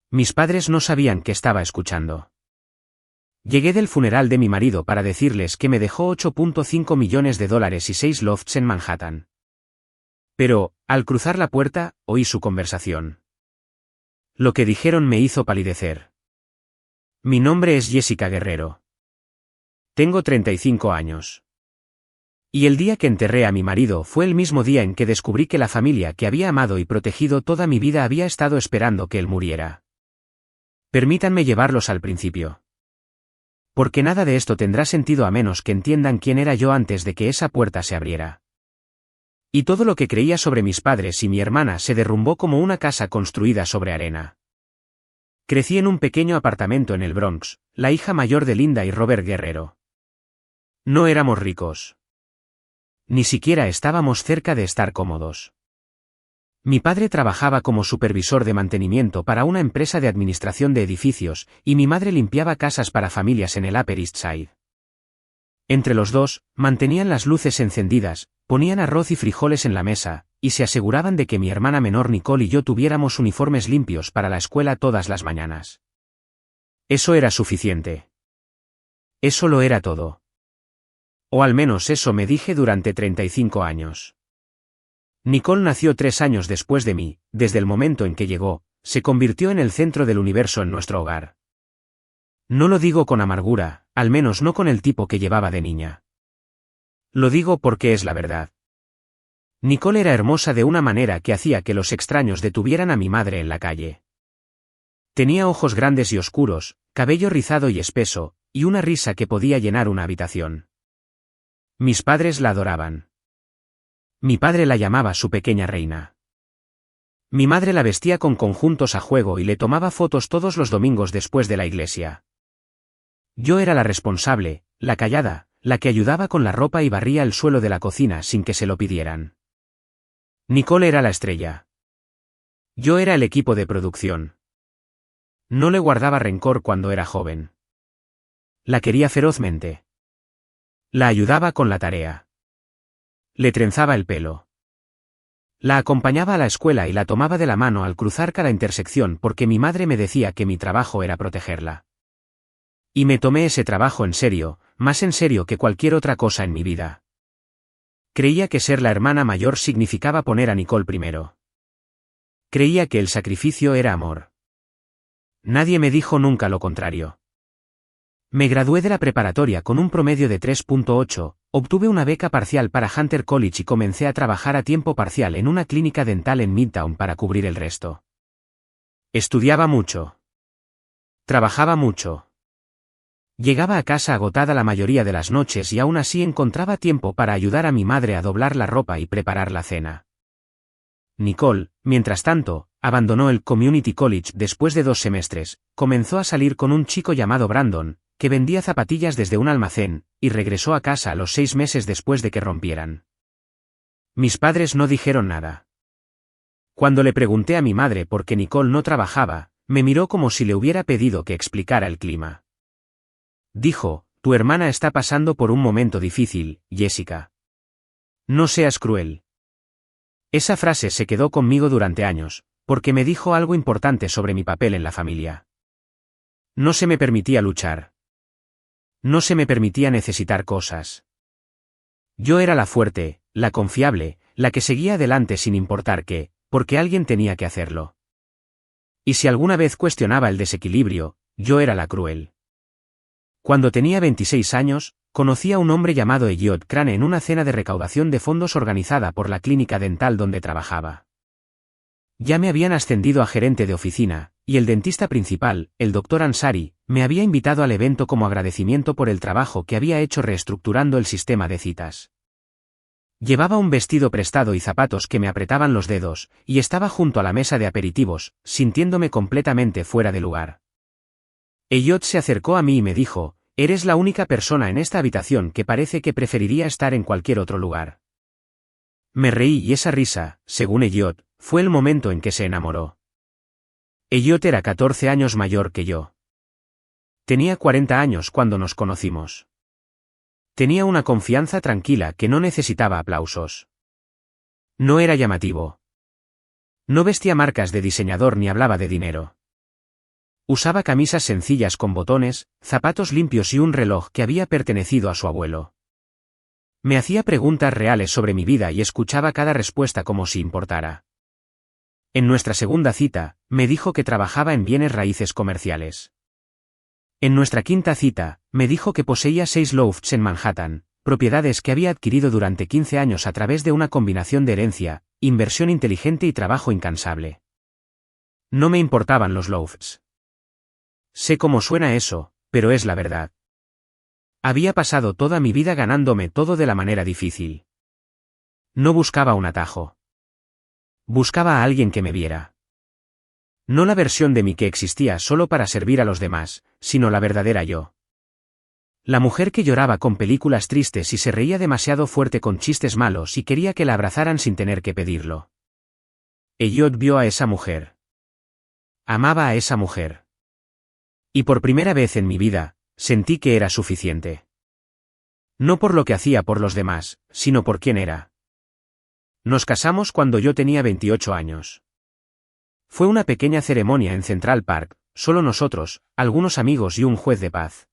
Mis padres no sabían que estaba escuchando. Llegué del funeral de mi marido para decirles que me dejó $8.5 millones y 6 lofts en Manhattan. Pero, al cruzar la puerta, oí su conversación. Lo que dijeron me hizo palidecer. Mi nombre es Jessica Guerrero. Tengo 35 años. Y el día que enterré a mi marido fue el mismo día en que descubrí que la familia que había amado y protegido toda mi vida había estado esperando que él muriera. Permítanme llevarlos al principio. Porque nada de esto tendrá sentido a menos que entiendan quién era yo antes de que esa puerta se abriera. Y todo lo que creía sobre mis padres y mi hermana se derrumbó como una casa construida sobre arena. Crecí en un pequeño apartamento en el Bronx, la hija mayor de Linda y Robert Guerrero. No éramos ricos. Ni siquiera estábamos cerca de estar cómodos. Mi padre trabajaba como supervisor de mantenimiento para una empresa de administración de edificios, y mi madre limpiaba casas para familias en el Upper East Side. Entre los dos, mantenían las luces encendidas, ponían arroz y frijoles en la mesa, y se aseguraban de que mi hermana menor Nicole y yo tuviéramos uniformes limpios para la escuela todas las mañanas. Eso era suficiente. Eso lo era todo. O al menos eso me dije durante 35 años. Nicole nació 3 años después de mí. Desde el momento en que llegó, se convirtió en el centro del universo en nuestro hogar. No lo digo con amargura, al menos no con el tipo que llevaba de niña. Lo digo porque es la verdad. Nicole era hermosa de una manera que hacía que los extraños detuvieran a mi madre en la calle. Tenía ojos grandes y oscuros, cabello rizado y espeso, y una risa que podía llenar una habitación. Mis padres la adoraban. Mi padre la llamaba su pequeña reina. Mi madre la vestía con conjuntos a juego y le tomaba fotos todos los domingos después de la iglesia. Yo era la responsable, la callada, la que ayudaba con la ropa y barría el suelo de la cocina sin que se lo pidieran. Nicole era la estrella. Yo era el equipo de producción. No le guardaba rencor cuando era joven. La quería ferozmente. La ayudaba con la tarea. Le trenzaba el pelo. La acompañaba a la escuela y la tomaba de la mano al cruzar cada intersección porque mi madre me decía que mi trabajo era protegerla. Y me tomé ese trabajo en serio, más en serio que cualquier otra cosa en mi vida. Creía que ser la hermana mayor significaba poner a Nicole primero. Creía que el sacrificio era amor. Nadie me dijo nunca lo contrario. Me gradué de la preparatoria con un promedio de 3.8, obtuve una beca parcial para Hunter College y comencé a trabajar a tiempo parcial en una clínica dental en Midtown para cubrir el resto. Estudiaba mucho. Trabajaba mucho. Llegaba a casa agotada la mayoría de las noches y aún así encontraba tiempo para ayudar a mi madre a doblar la ropa y preparar la cena. Nicole, mientras tanto, abandonó el Community College después de 2 semestres, comenzó a salir con un chico llamado Brandon, que vendía zapatillas desde un almacén, y regresó a casa a los 6 meses después de que rompieran. Mis padres no dijeron nada. Cuando le pregunté a mi madre por qué Nicole no trabajaba, me miró como si le hubiera pedido que explicara el clima. Dijo, tu hermana está pasando por un momento difícil, Jessica. No seas cruel. Esa frase se quedó conmigo durante años, porque me dijo algo importante sobre mi papel en la familia. No se me permitía luchar. No se me permitía necesitar cosas. Yo era la fuerte, la confiable, la que seguía adelante sin importar qué, porque alguien tenía que hacerlo. Y si alguna vez cuestionaba el desequilibrio, yo era la cruel. Cuando tenía 26 años, conocí a un hombre llamado Elliot Crane en una cena de recaudación de fondos organizada por la clínica dental donde trabajaba. Ya me habían ascendido a gerente de oficina, y el dentista principal, el Dr. Ansari, me había invitado al evento como agradecimiento por el trabajo que había hecho reestructurando el sistema de citas. Llevaba un vestido prestado y zapatos que me apretaban los dedos, y estaba junto a la mesa de aperitivos, sintiéndome completamente fuera de lugar. Elliot se acercó a mí y me dijo, eres la única persona en esta habitación que parece que preferiría estar en cualquier otro lugar. Me reí y esa risa, según Elliot, fue el momento en que se enamoró. Elliot era 14 años mayor que yo. Tenía 40 años cuando nos conocimos. Tenía una confianza tranquila que no necesitaba aplausos. No era llamativo. No vestía marcas de diseñador ni hablaba de dinero. Usaba camisas sencillas con botones, zapatos limpios y un reloj que había pertenecido a su abuelo. Me hacía preguntas reales sobre mi vida y escuchaba cada respuesta como si importara. En nuestra segunda cita, me dijo que trabajaba en bienes raíces comerciales. En nuestra quinta cita, me dijo que poseía 6 lofts en Manhattan, propiedades que había adquirido durante 15 años a través de una combinación de herencia, inversión inteligente y trabajo incansable. No me importaban los lofts. Sé cómo suena eso, pero es la verdad. Había pasado toda mi vida ganándome todo de la manera difícil. No buscaba un atajo. Buscaba a alguien que me viera. No la versión de mí que existía solo para servir a los demás, sino la verdadera yo. La mujer que lloraba con películas tristes y se reía demasiado fuerte con chistes malos y quería que la abrazaran sin tener que pedirlo. Elliot vio a esa mujer. Amaba a esa mujer. Y por primera vez en mi vida, sentí que era suficiente. No por lo que hacía por los demás, sino por quién era. Nos casamos cuando yo tenía 28 años. Fue una pequeña ceremonia en Central Park, solo nosotros, algunos amigos y un juez de paz.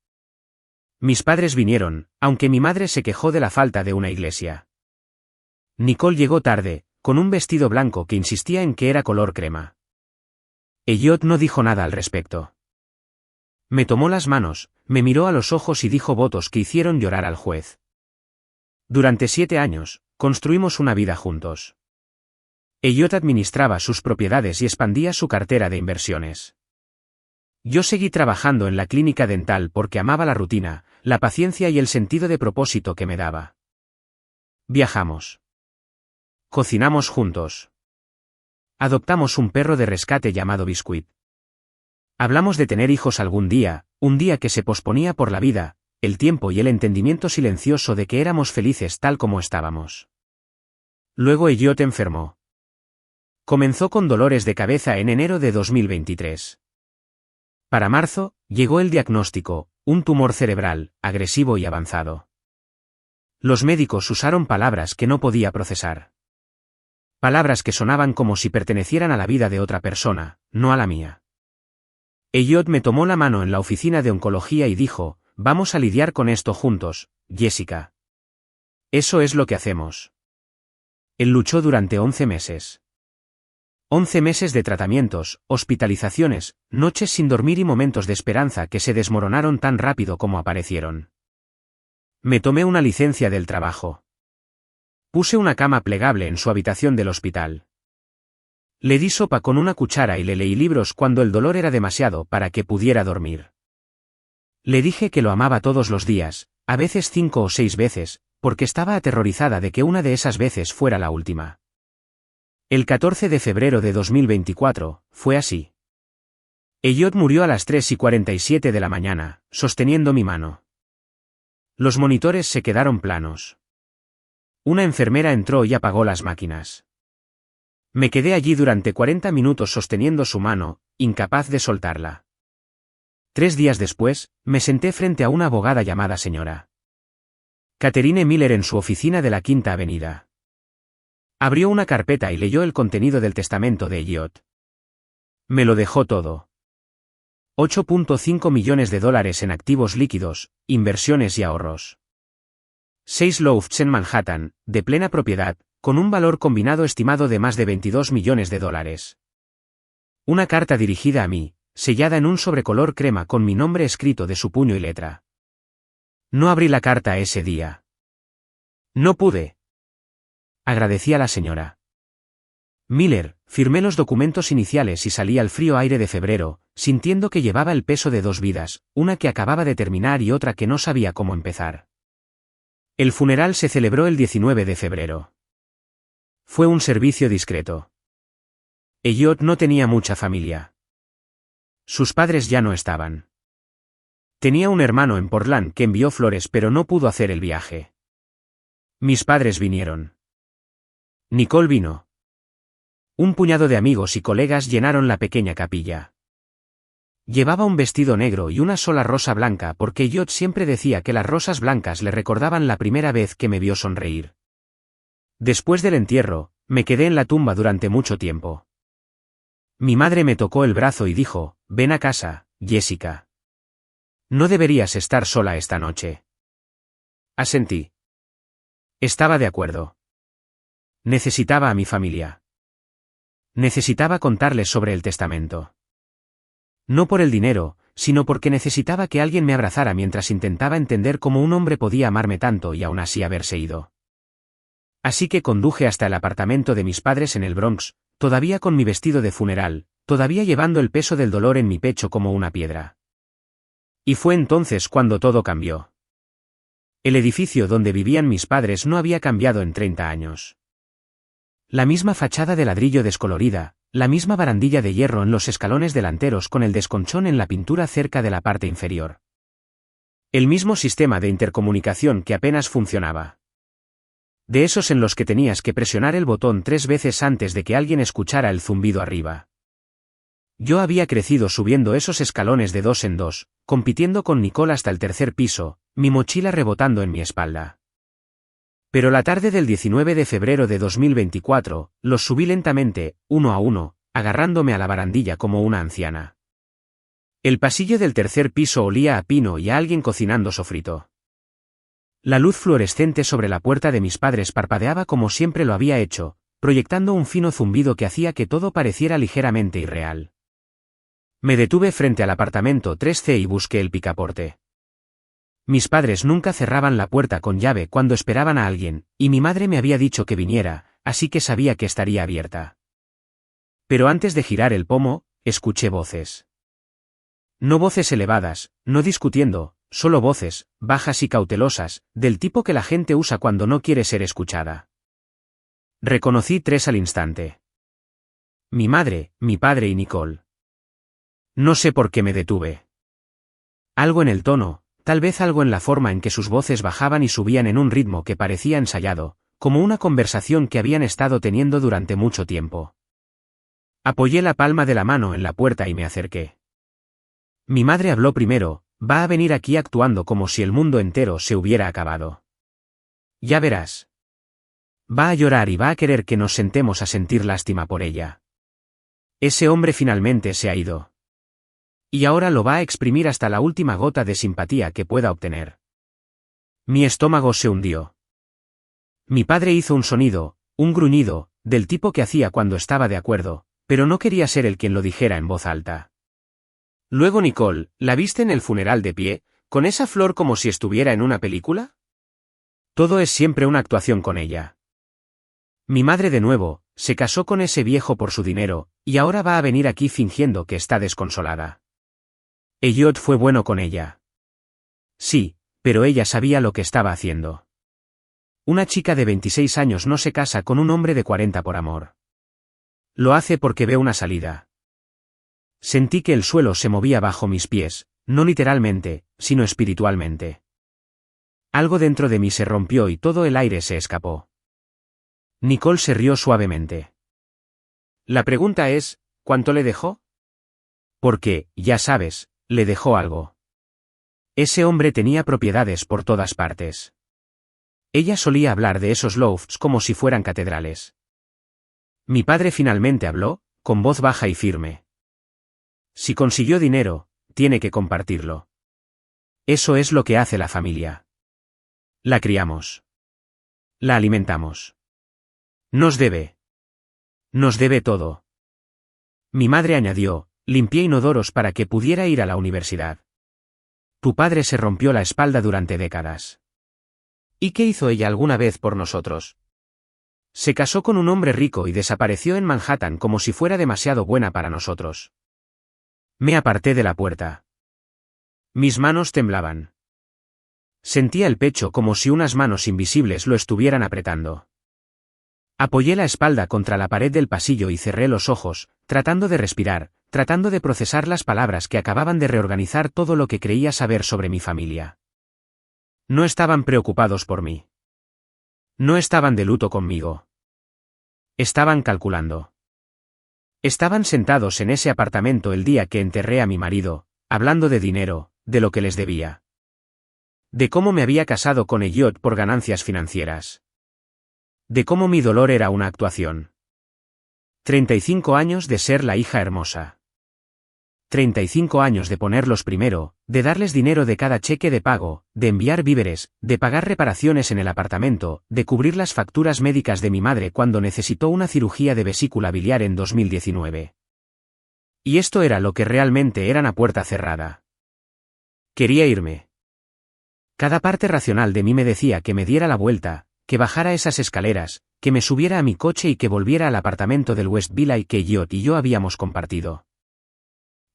Mis padres vinieron, aunque mi madre se quejó de la falta de una iglesia. Nicole llegó tarde, con un vestido blanco que insistía en que era color crema. Elliot no dijo nada al respecto. Me tomó las manos, me miró a los ojos y dijo votos que hicieron llorar al juez. Durante 7 años, construimos una vida juntos. Elliot administraba sus propiedades y expandía su cartera de inversiones. Yo seguí trabajando en la clínica dental porque amaba la rutina, la paciencia y el sentido de propósito que me daba. Viajamos. Cocinamos juntos. Adoptamos un perro de rescate llamado Biscuit. Hablamos de tener hijos algún día, un día que se posponía por la vida, el tiempo y el entendimiento silencioso de que éramos felices tal como estábamos. Luego Elliot enfermó. Comenzó con dolores de cabeza en enero de 2023. Para marzo, llegó el diagnóstico, un tumor cerebral, agresivo y avanzado. Los médicos usaron palabras que no podía procesar. Palabras que sonaban como si pertenecieran a la vida de otra persona, no a la mía. Elliot me tomó la mano en la oficina de oncología y dijo, vamos a lidiar con esto juntos, Jessica. Eso es lo que hacemos. Él luchó durante 11 meses. 11 meses de tratamientos, hospitalizaciones, noches sin dormir y momentos de esperanza que se desmoronaron tan rápido como aparecieron. Me tomé una licencia del trabajo. Puse una cama plegable en su habitación del hospital. Le di sopa con una cuchara y le leí libros cuando el dolor era demasiado para que pudiera dormir. Le dije que lo amaba todos los días, a veces 5 o 6 veces, porque estaba aterrorizada de que una de esas veces fuera la última. El 14 de febrero de 2024, fue así. Elliot murió a las 3:47 de la mañana, sosteniendo mi mano. Los monitores se quedaron planos. Una enfermera entró y apagó las máquinas. Me quedé allí durante 40 minutos sosteniendo su mano, incapaz de soltarla. 3 días después, me senté frente a una abogada llamada señora Catherine Miller en su oficina de la Quinta Avenida. Abrió una carpeta y leyó el contenido del testamento de Elliot. Me lo dejó todo. 8.5 millones de dólares en activos líquidos, inversiones y ahorros. 6 lofts en Manhattan, de plena propiedad, con un valor combinado estimado de más de 22 millones de dólares. Una carta dirigida a mí, sellada en un sobrecolor crema con mi nombre escrito de su puño y letra. No abrí la carta ese día. No pude. Agradecí a la señora Miller, firmé los documentos iniciales y salí al frío aire de febrero, sintiendo que llevaba el peso de 2 vidas, una que acababa de terminar y otra que no sabía cómo empezar. El funeral se celebró el 19 de febrero. Fue un servicio discreto. Elliot no tenía mucha familia. Sus padres ya no estaban. Tenía un hermano en Portland que envió flores pero no pudo hacer el viaje. Mis padres vinieron. Nicole vino. Un puñado de amigos y colegas llenaron la pequeña capilla. Llevaba un vestido negro y una sola rosa blanca porque Elliot siempre decía que las rosas blancas le recordaban la primera vez que me vio sonreír. Después del entierro, me quedé en la tumba durante mucho tiempo. Mi madre me tocó el brazo y dijo, ven a casa, Jessica. No deberías estar sola esta noche. Asentí. Estaba de acuerdo. Necesitaba a mi familia. Necesitaba contarles sobre el testamento. No por el dinero, sino porque necesitaba que alguien me abrazara mientras intentaba entender cómo un hombre podía amarme tanto y aún así haberse ido. Así que conduje hasta el apartamento de mis padres en el Bronx, todavía con mi vestido de funeral, todavía llevando el peso del dolor en mi pecho como una piedra. Y fue entonces cuando todo cambió. El edificio donde vivían mis padres no había cambiado en 30 años. La misma fachada de ladrillo descolorida, la misma barandilla de hierro en los escalones delanteros con el desconchón en la pintura cerca de la parte inferior. El mismo sistema de intercomunicación que apenas funcionaba. De esos en los que tenías que presionar el botón 3 veces antes de que alguien escuchara el zumbido arriba. Yo había crecido subiendo esos escalones de 2 en 2, compitiendo con Nicole hasta el tercer piso, mi mochila rebotando en mi espalda. Pero la tarde del 19 de febrero de 2024, los subí lentamente, uno a uno, agarrándome a la barandilla como una anciana. El pasillo del tercer piso olía a pino y a alguien cocinando sofrito. La luz fluorescente sobre la puerta de mis padres parpadeaba como siempre lo había hecho, proyectando un fino zumbido que hacía que todo pareciera ligeramente irreal. Me detuve frente al apartamento 3C y busqué el picaporte. Mis padres nunca cerraban la puerta con llave cuando esperaban a alguien, y mi madre me había dicho que viniera, así que sabía que estaría abierta. Pero antes de girar el pomo, escuché voces. No voces elevadas, no discutiendo, solo voces, bajas y cautelosas, del tipo que la gente usa cuando no quiere ser escuchada. Reconocí 3 al instante. Mi madre, mi padre y Nicole. No sé por qué me detuve. Algo en el tono, tal vez algo en la forma en que sus voces bajaban y subían en un ritmo que parecía ensayado, como una conversación que habían estado teniendo durante mucho tiempo. Apoyé la palma de la mano en la puerta y me acerqué. Mi madre habló primero, va a venir aquí actuando como si el mundo entero se hubiera acabado. Ya verás. Va a llorar y va a querer que nos sentemos a sentir lástima por ella. Ese hombre finalmente se ha ido. Y ahora lo va a exprimir hasta la última gota de simpatía que pueda obtener. Mi estómago se hundió. Mi padre hizo un sonido, un gruñido, del tipo que hacía cuando estaba de acuerdo, pero no quería ser el quien lo dijera en voz alta. Luego Nicole, ¿la viste en el funeral de pie, con esa flor como si estuviera en una película? Todo es siempre una actuación con ella. Mi madre de nuevo, se casó con ese viejo por su dinero, y ahora va a venir aquí fingiendo que está desconsolada. Elliot fue bueno con ella. Sí, pero ella sabía lo que estaba haciendo. Una chica de 26 años no se casa con un hombre de 40 por amor. Lo hace porque ve una salida. Sentí que el suelo se movía bajo mis pies, no literalmente, sino espiritualmente. Algo dentro de mí se rompió y todo el aire se escapó. Nicole se rió suavemente. La pregunta es, ¿cuánto le dejó? Porque, ya sabes, le dejó algo. Ese hombre tenía propiedades por todas partes. Ella solía hablar de esos lofts como si fueran catedrales. Mi padre finalmente habló, con voz baja y firme. Si consiguió dinero, tiene que compartirlo. Eso es lo que hace la familia. La criamos. La alimentamos. Nos debe. Nos debe todo. Mi madre añadió, limpié inodoros para que pudiera ir a la universidad. Tu padre se rompió la espalda durante décadas. ¿Y qué hizo ella alguna vez por nosotros? Se casó con un hombre rico y desapareció en Manhattan como si fuera demasiado buena para nosotros. Me aparté de la puerta. Mis manos temblaban. Sentía el pecho como si unas manos invisibles lo estuvieran apretando. Apoyé la espalda contra la pared del pasillo y cerré los ojos, tratando de respirar, tratando de procesar las palabras que acababan de reorganizar todo lo que creía saber sobre mi familia. No estaban preocupados por mí. No estaban de luto conmigo. Estaban calculando. Estaban sentados en ese apartamento el día que enterré a mi marido, hablando de dinero, de lo que les debía. De cómo me había casado con Elliot por ganancias financieras. De cómo mi dolor era una actuación. 35 años de ser la hija hermosa. 35 años de ponerlos primero, de darles dinero de cada cheque de pago, de enviar víveres, de pagar reparaciones en el apartamento, de cubrir las facturas médicas de mi madre cuando necesitó una cirugía de vesícula biliar en 2019. Y esto era lo que realmente eran a puerta cerrada. Quería irme. Cada parte racional de mí me decía que me diera la vuelta, que bajara esas escaleras, que me subiera a mi coche y que volviera al apartamento del West Village que Elliot y yo habíamos compartido.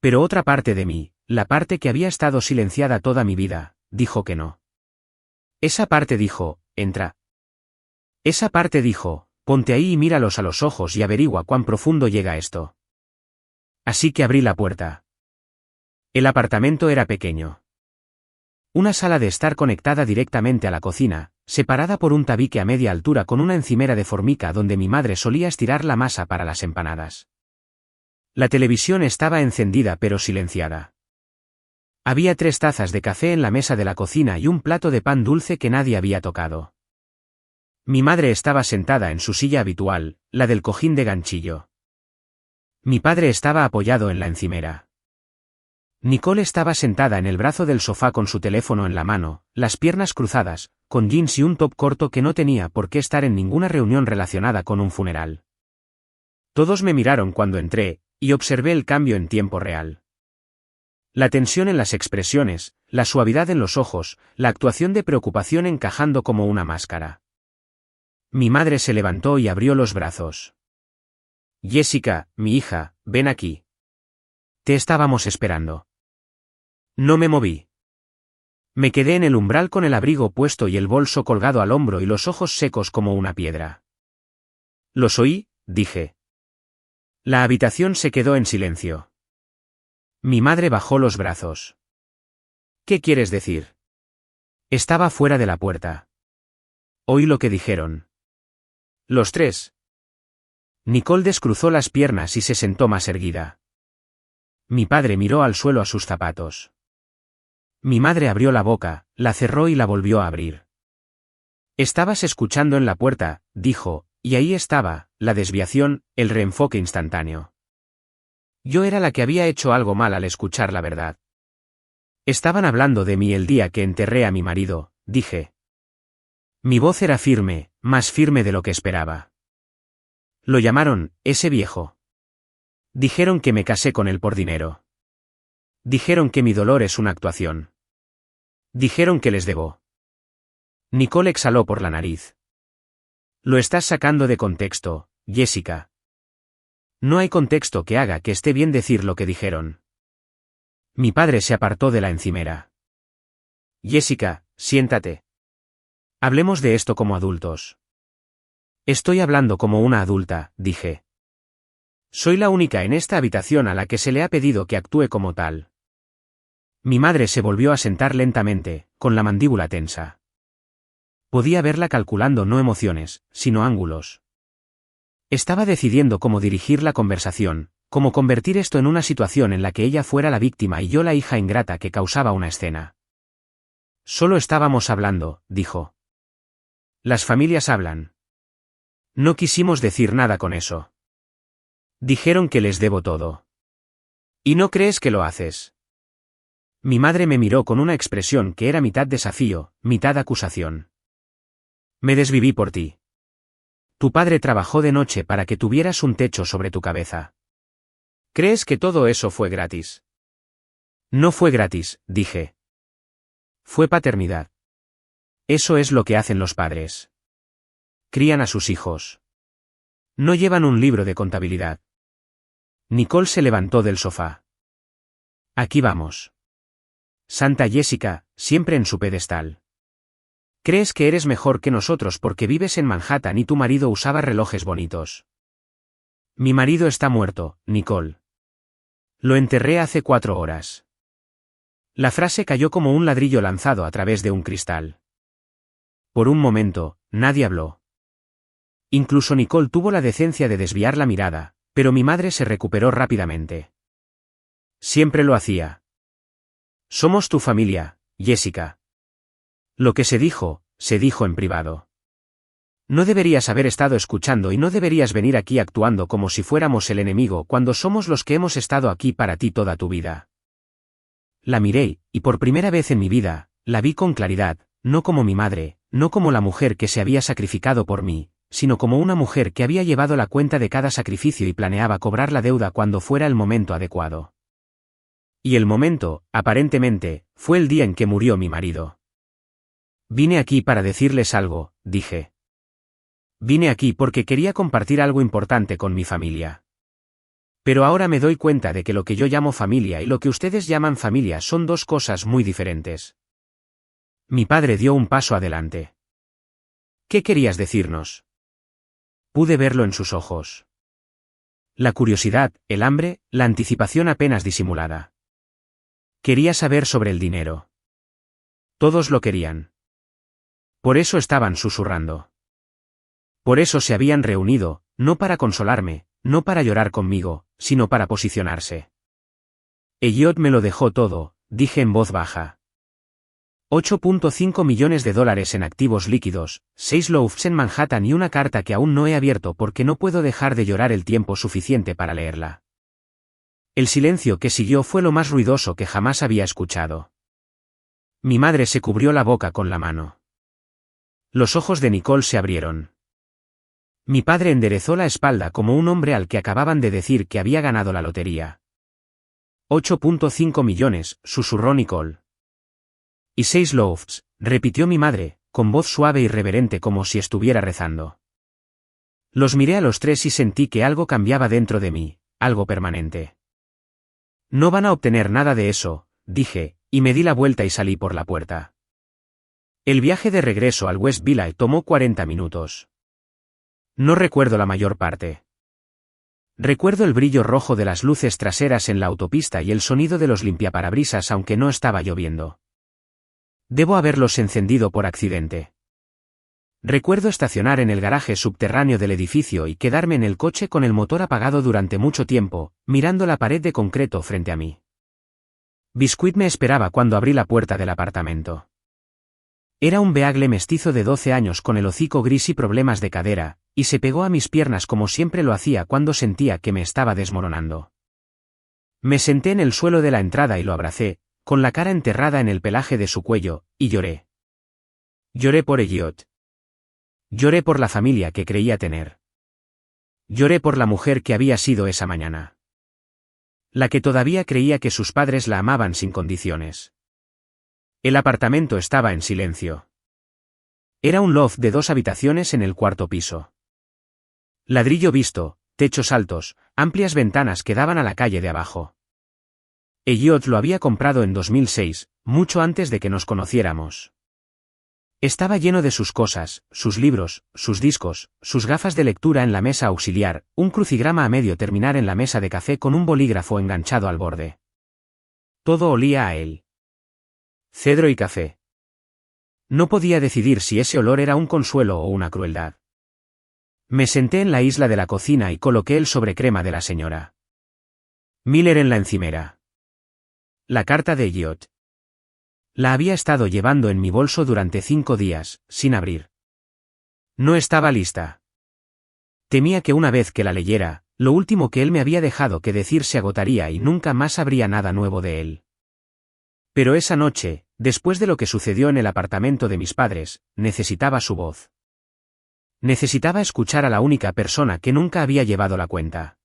Pero otra parte de mí, la parte que había estado silenciada toda mi vida, dijo que no. Esa parte dijo, entra. Esa parte dijo, ponte ahí y míralos a los ojos y averigua cuán profundo llega esto. Así que abrí la puerta. El apartamento era pequeño. Una sala de estar conectada directamente a la cocina, separada por un tabique a media altura con una encimera de formica donde mi madre solía estirar la masa para las empanadas. La televisión estaba encendida pero silenciada. Había 3 tazas de café en la mesa de la cocina y un plato de pan dulce que nadie había tocado. Mi madre estaba sentada en su silla habitual, la del cojín de ganchillo. Mi padre estaba apoyado en la encimera. Nicole estaba sentada en el brazo del sofá con su teléfono en la mano, las piernas cruzadas, con jeans y un top corto que no tenía por qué estar en ninguna reunión relacionada con un funeral. Todos me miraron cuando entré, y observé el cambio en tiempo real. La tensión en las expresiones, la suavidad en los ojos, la actuación de preocupación encajando como una máscara. Mi madre se levantó y abrió los brazos. Jessica, mi hija, ven aquí. Te estábamos esperando. No me moví. Me quedé en el umbral con el abrigo puesto y el bolso colgado al hombro y los ojos secos como una piedra. Los oí, dije. La habitación se quedó en silencio. Mi madre bajó los brazos. ¿Qué quieres decir? Estaba fuera de la puerta. Oí lo que dijeron. Los 3. Nicole descruzó las piernas y se sentó más erguida. Mi padre miró al suelo a sus zapatos. Mi madre abrió la boca, la cerró y la volvió a abrir. Estabas escuchando en la puerta, dijo, y ahí estaba, la desviación, el reenfoque instantáneo. Yo era la que había hecho algo mal al escuchar la verdad. Estaban hablando de mí el día que enterré a mi marido, dije. Mi voz era firme, más firme de lo que esperaba. Lo llamaron, ese viejo. Dijeron que me casé con él por dinero. Dijeron que mi dolor es una actuación. Dijeron que les debo. Nicole exhaló por la nariz. Lo estás sacando de contexto, Jessica. No hay contexto que haga que esté bien decir lo que dijeron. Mi padre se apartó de la encimera. Jessica, siéntate. Hablemos de esto como adultos. Estoy hablando como una adulta, dije. Soy la única en esta habitación a la que se le ha pedido que actúe como tal. Mi madre se volvió a sentar lentamente, con la mandíbula tensa. Podía verla calculando no emociones, sino ángulos. Estaba decidiendo cómo dirigir la conversación, cómo convertir esto en una situación en la que ella fuera la víctima y yo la hija ingrata que causaba una escena. Solo estábamos hablando, dijo. Las familias hablan. No quisimos decir nada con eso. Dijeron que les debo todo. ¿Y no crees que lo haces? Mi madre me miró con una expresión que era mitad desafío, mitad acusación. Me desviví por ti. Tu padre trabajó de noche para que tuvieras un techo sobre tu cabeza. ¿Crees que todo eso fue gratis? No fue gratis, dije. Fue paternidad. Eso es lo que hacen los padres. Crían a sus hijos. No llevan un libro de contabilidad. Nicole se levantó del sofá. Aquí vamos. Santa Jessica, siempre en su pedestal. ¿Crees que eres mejor que nosotros porque vives en Manhattan y tu marido usaba relojes bonitos? Mi marido está muerto, Nicole. Lo enterré hace 4 horas. La frase cayó como un ladrillo lanzado a través de un cristal. Por un momento, nadie habló. Incluso Nicole tuvo la decencia de desviar la mirada, pero mi madre se recuperó rápidamente. Siempre lo hacía. Somos tu familia, Jessica. Lo que se dijo en privado. No deberías haber estado escuchando y no deberías venir aquí actuando como si fuéramos el enemigo cuando somos los que hemos estado aquí para ti toda tu vida. La miré, y por primera vez en mi vida, la vi con claridad, no como mi madre, no como la mujer que se había sacrificado por mí, sino como una mujer que había llevado la cuenta de cada sacrificio y planeaba cobrar la deuda cuando fuera el momento adecuado. Y el momento, aparentemente, fue el día en que murió mi marido. Vine aquí para decirles algo, dije. Vine aquí porque quería compartir algo importante con mi familia. Pero ahora me doy cuenta de que lo que yo llamo familia y lo que ustedes llaman familia son dos cosas muy diferentes. Mi padre dio un paso adelante. ¿Qué querías decirnos? Pude verlo en sus ojos. La curiosidad, el hambre, la anticipación apenas disimulada. Quería saber sobre el dinero. Todos lo querían. Por eso estaban susurrando. Por eso se habían reunido, no para consolarme, no para llorar conmigo, sino para posicionarse. Elliot me lo dejó todo, dije en voz baja. 8.5 millones de dólares en activos líquidos, 6 loafs en Manhattan y una carta que aún no he abierto porque no puedo dejar de llorar el tiempo suficiente para leerla. El silencio que siguió fue lo más ruidoso que jamás había escuchado. Mi madre se cubrió la boca con la mano. Los ojos de Nicole se abrieron. Mi padre enderezó la espalda como un hombre al que acababan de decir que había ganado la lotería. 8.5 millones, susurró Nicole. Y 6 loafs, repitió mi madre, con voz suave y reverente como si estuviera rezando. Los miré a los tres y sentí que algo cambiaba dentro de mí, algo permanente. No van a obtener nada de eso, dije, y me di la vuelta y salí por la puerta. El viaje de regreso al West Village tomó 40 minutos. No recuerdo la mayor parte. Recuerdo el brillo rojo de las luces traseras en la autopista y el sonido de los limpiaparabrisas aunque no estaba lloviendo. Debo haberlos encendido por accidente. Recuerdo estacionar en el garaje subterráneo del edificio y quedarme en el coche con el motor apagado durante mucho tiempo, mirando la pared de concreto frente a mí. Biscuit me esperaba cuando abrí la puerta del apartamento. Era un beagle mestizo de 12 años con el hocico gris y problemas de cadera, y se pegó a mis piernas como siempre lo hacía cuando sentía que me estaba desmoronando. Me senté en el suelo de la entrada y lo abracé, con la cara enterrada en el pelaje de su cuello, y lloré. Lloré por Elliot. Lloré por la familia que creía tener. Lloré por la mujer que había sido esa mañana. La que todavía creía que sus padres la amaban sin condiciones. El apartamento estaba en silencio. Era un loft de 2 habitaciones en el cuarto piso. Ladrillo visto, techos altos, amplias ventanas que daban a la calle de abajo. Elliot lo había comprado en 2006, mucho antes de que nos conociéramos. Estaba lleno de sus cosas, sus libros, sus discos, sus gafas de lectura en la mesa auxiliar, un crucigrama a medio terminar en la mesa de café con un bolígrafo enganchado al borde. Todo olía a él. Cedro y café. No podía decidir si ese olor era un consuelo o una crueldad. Me senté en la isla de la cocina y coloqué el sobrecrema de la señora Miller en la encimera. La carta de Elliot. La había estado llevando en mi bolso durante 5 días, sin abrir. No estaba lista. Temía que una vez que la leyera, lo último que él me había dejado que decir se agotaría y nunca más habría nada nuevo de él. Pero esa noche, después de lo que sucedió en el apartamento de mis padres, necesitaba su voz. Necesitaba escuchar a la única persona que nunca había llevado la cuenta.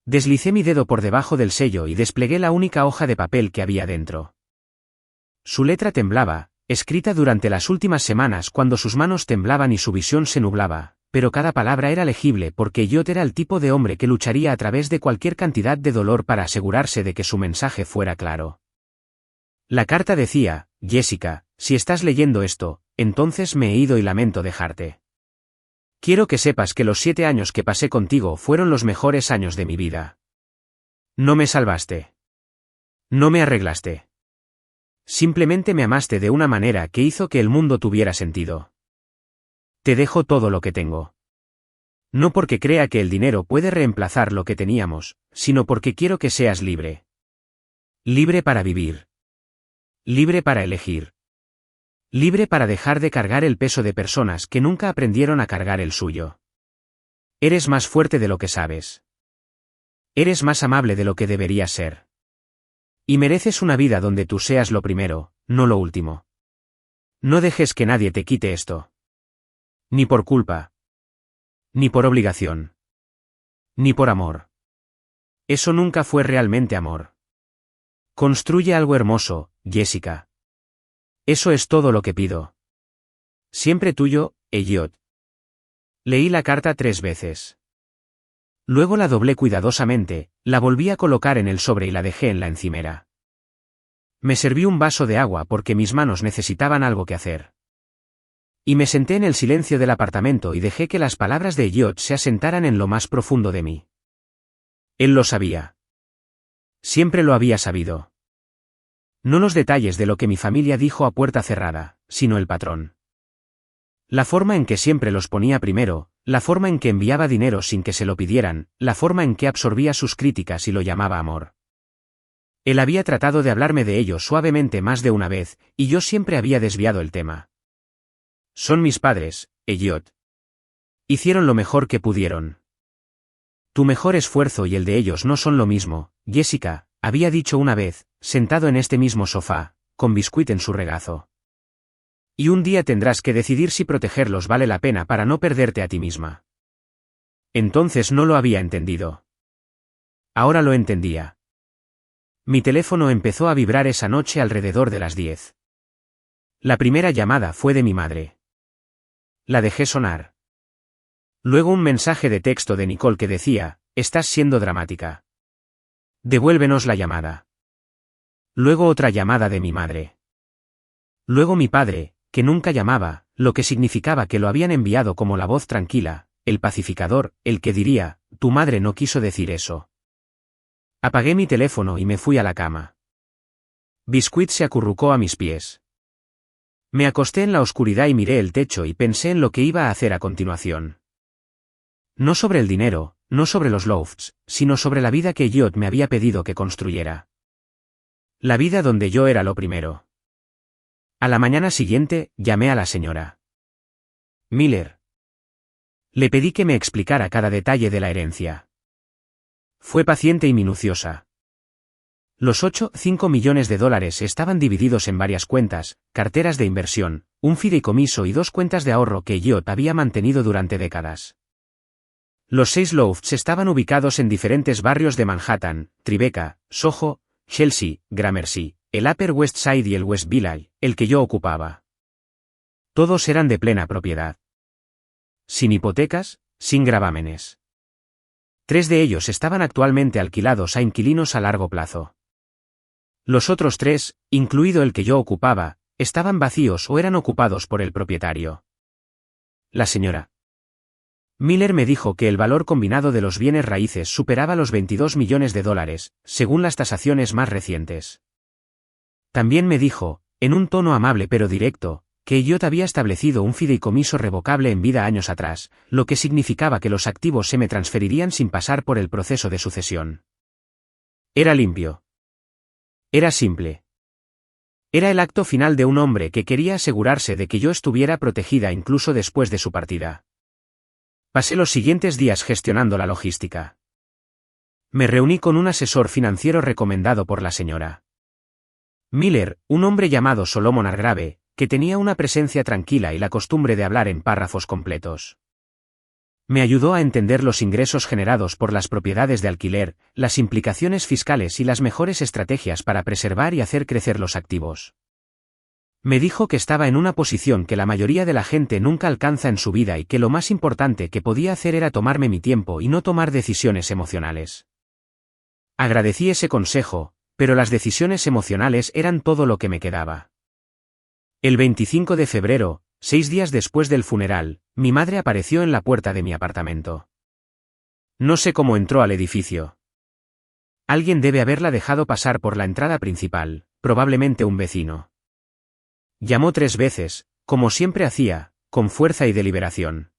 Deslicé mi dedo por debajo del sello y desplegué la única hoja de papel que había dentro. Su letra temblaba, escrita durante las últimas semanas cuando sus manos temblaban y su visión se nublaba, pero cada palabra era legible porque Elliot era el tipo de hombre que lucharía a través de cualquier cantidad de dolor para asegurarse de que su mensaje fuera claro. La carta decía: Jessica, si estás leyendo esto, entonces me he ido y lamento dejarte. Quiero que sepas que los 7 años que pasé contigo fueron los mejores años de mi vida. No me salvaste. No me arreglaste. Simplemente me amaste de una manera que hizo que el mundo tuviera sentido. Te dejo todo lo que tengo. No porque crea que el dinero puede reemplazar lo que teníamos, sino porque quiero que seas libre. Libre para vivir. Libre para elegir. Libre para dejar de cargar el peso de personas que nunca aprendieron a cargar el suyo. Eres más fuerte de lo que sabes. Eres más amable de lo que deberías ser. Y mereces una vida donde tú seas lo primero, no lo último. No dejes que nadie te quite esto. Ni por culpa. Ni por obligación. Ni por amor. Eso nunca fue realmente amor. Construye algo hermoso, Jessica. Eso es todo lo que pido. Siempre tuyo, Elliot. Leí la carta 3 veces. Luego la doblé cuidadosamente, la volví a colocar en el sobre y la dejé en la encimera. Me serví un vaso de agua porque mis manos necesitaban algo que hacer. Y me senté en el silencio del apartamento y dejé que las palabras de Elliot se asentaran en lo más profundo de mí. Él lo sabía. Siempre lo había sabido. No los detalles de lo que mi familia dijo a puerta cerrada, sino el patrón. La forma en que siempre los ponía primero, la forma en que enviaba dinero sin que se lo pidieran, la forma en que absorbía sus críticas y lo llamaba amor. Él había tratado de hablarme de ello suavemente más de una vez, y yo siempre había desviado el tema. Son mis padres, Elliot. Hicieron lo mejor que pudieron. Tu mejor esfuerzo y el de ellos no son lo mismo, Jessica, había dicho una vez, sentado en este mismo sofá, con biscuit en su regazo. Y un día tendrás que decidir si protegerlos vale la pena para no perderte a ti misma. Entonces no lo había entendido. Ahora lo entendía. Mi teléfono empezó a vibrar esa noche alrededor de las 10. La primera llamada fue de mi madre. La dejé sonar. Luego un mensaje de texto de Nicole que decía, estás siendo dramática. Devuélvenos la llamada. Luego otra llamada de mi madre. Luego mi padre, que nunca llamaba, lo que significaba que lo habían enviado como la voz tranquila, el pacificador, el que diría, tu madre no quiso decir eso. Apagué mi teléfono y me fui a la cama. Biscuit se acurrucó a mis pies. Me acosté en la oscuridad y miré el techo y pensé en lo que iba a hacer a continuación. No sobre el dinero, no sobre los lofts, sino sobre la vida que Elliot me había pedido que construyera. La vida donde yo era lo primero. A la mañana siguiente, llamé a la señora Miller. Le pedí que me explicara cada detalle de la herencia. Fue paciente y minuciosa. Los 5 millones de dólares estaban divididos en varias cuentas, carteras de inversión, un fideicomiso y 2 cuentas de ahorro que Elliot había mantenido durante décadas. Los 6 lofts estaban ubicados en diferentes barrios de Manhattan, Tribeca, Soho, Chelsea, Gramercy, el Upper West Side y el West Village, el que yo ocupaba. Todos eran de plena propiedad. Sin hipotecas, sin gravámenes. 3 de ellos estaban actualmente alquilados a inquilinos a largo plazo. Los otros 3, incluido el que yo ocupaba, estaban vacíos o eran ocupados por el propietario. La señora Miller me dijo que el valor combinado de los bienes raíces superaba los 22 millones de dólares, según las tasaciones más recientes. También me dijo, en un tono amable pero directo, que Elliot había establecido un fideicomiso revocable en vida años atrás, lo que significaba que los activos se me transferirían sin pasar por el proceso de sucesión. Era limpio. Era simple. Era el acto final de un hombre que quería asegurarse de que yo estuviera protegida incluso después de su partida. Pasé los siguientes días gestionando la logística. Me reuní con un asesor financiero recomendado por la señora Miller, un hombre llamado Solomon Hargrave, que tenía una presencia tranquila y la costumbre de hablar en párrafos completos. Me ayudó a entender los ingresos generados por las propiedades de alquiler, las implicaciones fiscales y las mejores estrategias para preservar y hacer crecer los activos. Me dijo que estaba en una posición que la mayoría de la gente nunca alcanza en su vida y que lo más importante que podía hacer era tomarme mi tiempo y no tomar decisiones emocionales. Agradecí ese consejo, pero las decisiones emocionales eran todo lo que me quedaba. El 25 de febrero, 6 días después del funeral, mi madre apareció en la puerta de mi apartamento. No sé cómo entró al edificio. Alguien debe haberla dejado pasar por la entrada principal, probablemente un vecino. Llamó 3 veces, como siempre hacía, con fuerza y deliberación.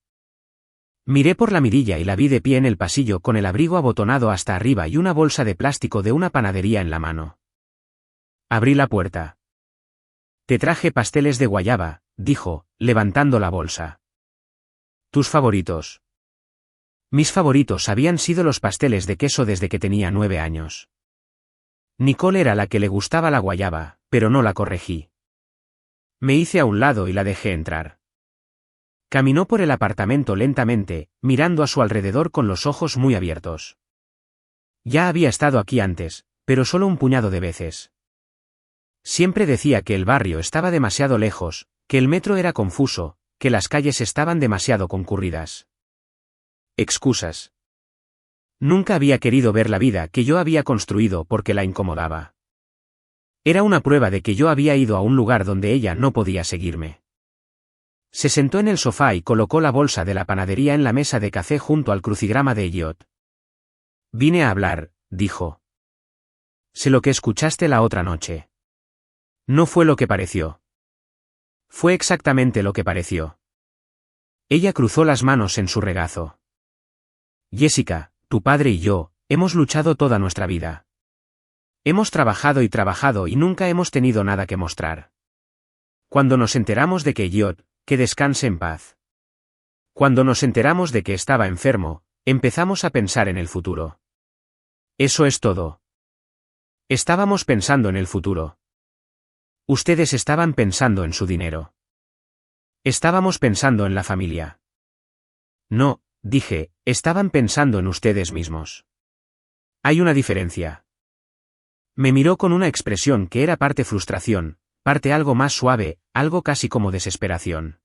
Miré por la mirilla y la vi de pie en el pasillo con el abrigo abotonado hasta arriba y una bolsa de plástico de una panadería en la mano. Abrí la puerta. Te traje pasteles de guayaba, dijo, levantando la bolsa. ¿Tus favoritos? Mis favoritos habían sido los pasteles de queso desde que tenía 9 años. Nicole era la que le gustaba la guayaba, pero no la corregí. Me hice a un lado y la dejé entrar. Caminó por el apartamento lentamente, mirando a su alrededor con los ojos muy abiertos. Ya había estado aquí antes, pero solo un puñado de veces. Siempre decía que el barrio estaba demasiado lejos, que el metro era confuso, que las calles estaban demasiado concurridas. Excusas. Nunca había querido ver la vida que yo había construido porque la incomodaba. Era una prueba de que yo había ido a un lugar donde ella no podía seguirme. Se sentó en el sofá y colocó la bolsa de la panadería en la mesa de café junto al crucigrama de Elliot. Vine a hablar, dijo. Sé lo que escuchaste la otra noche. No fue lo que pareció. Fue exactamente lo que pareció. Ella cruzó las manos en su regazo. Jessica, tu padre y yo, hemos luchado toda nuestra vida. Hemos trabajado y nunca hemos tenido nada que mostrar. Cuando nos enteramos de que Elliot, que descanse en paz. Cuando nos enteramos de que estaba enfermo, empezamos a pensar en el futuro. Eso es todo. Estábamos pensando en el futuro. Ustedes estaban pensando en su dinero. Estábamos pensando en la familia. No, dije, estaban pensando en ustedes mismos. Hay una diferencia. Me miró con una expresión que era parte frustración, parte algo más suave, algo casi como desesperación.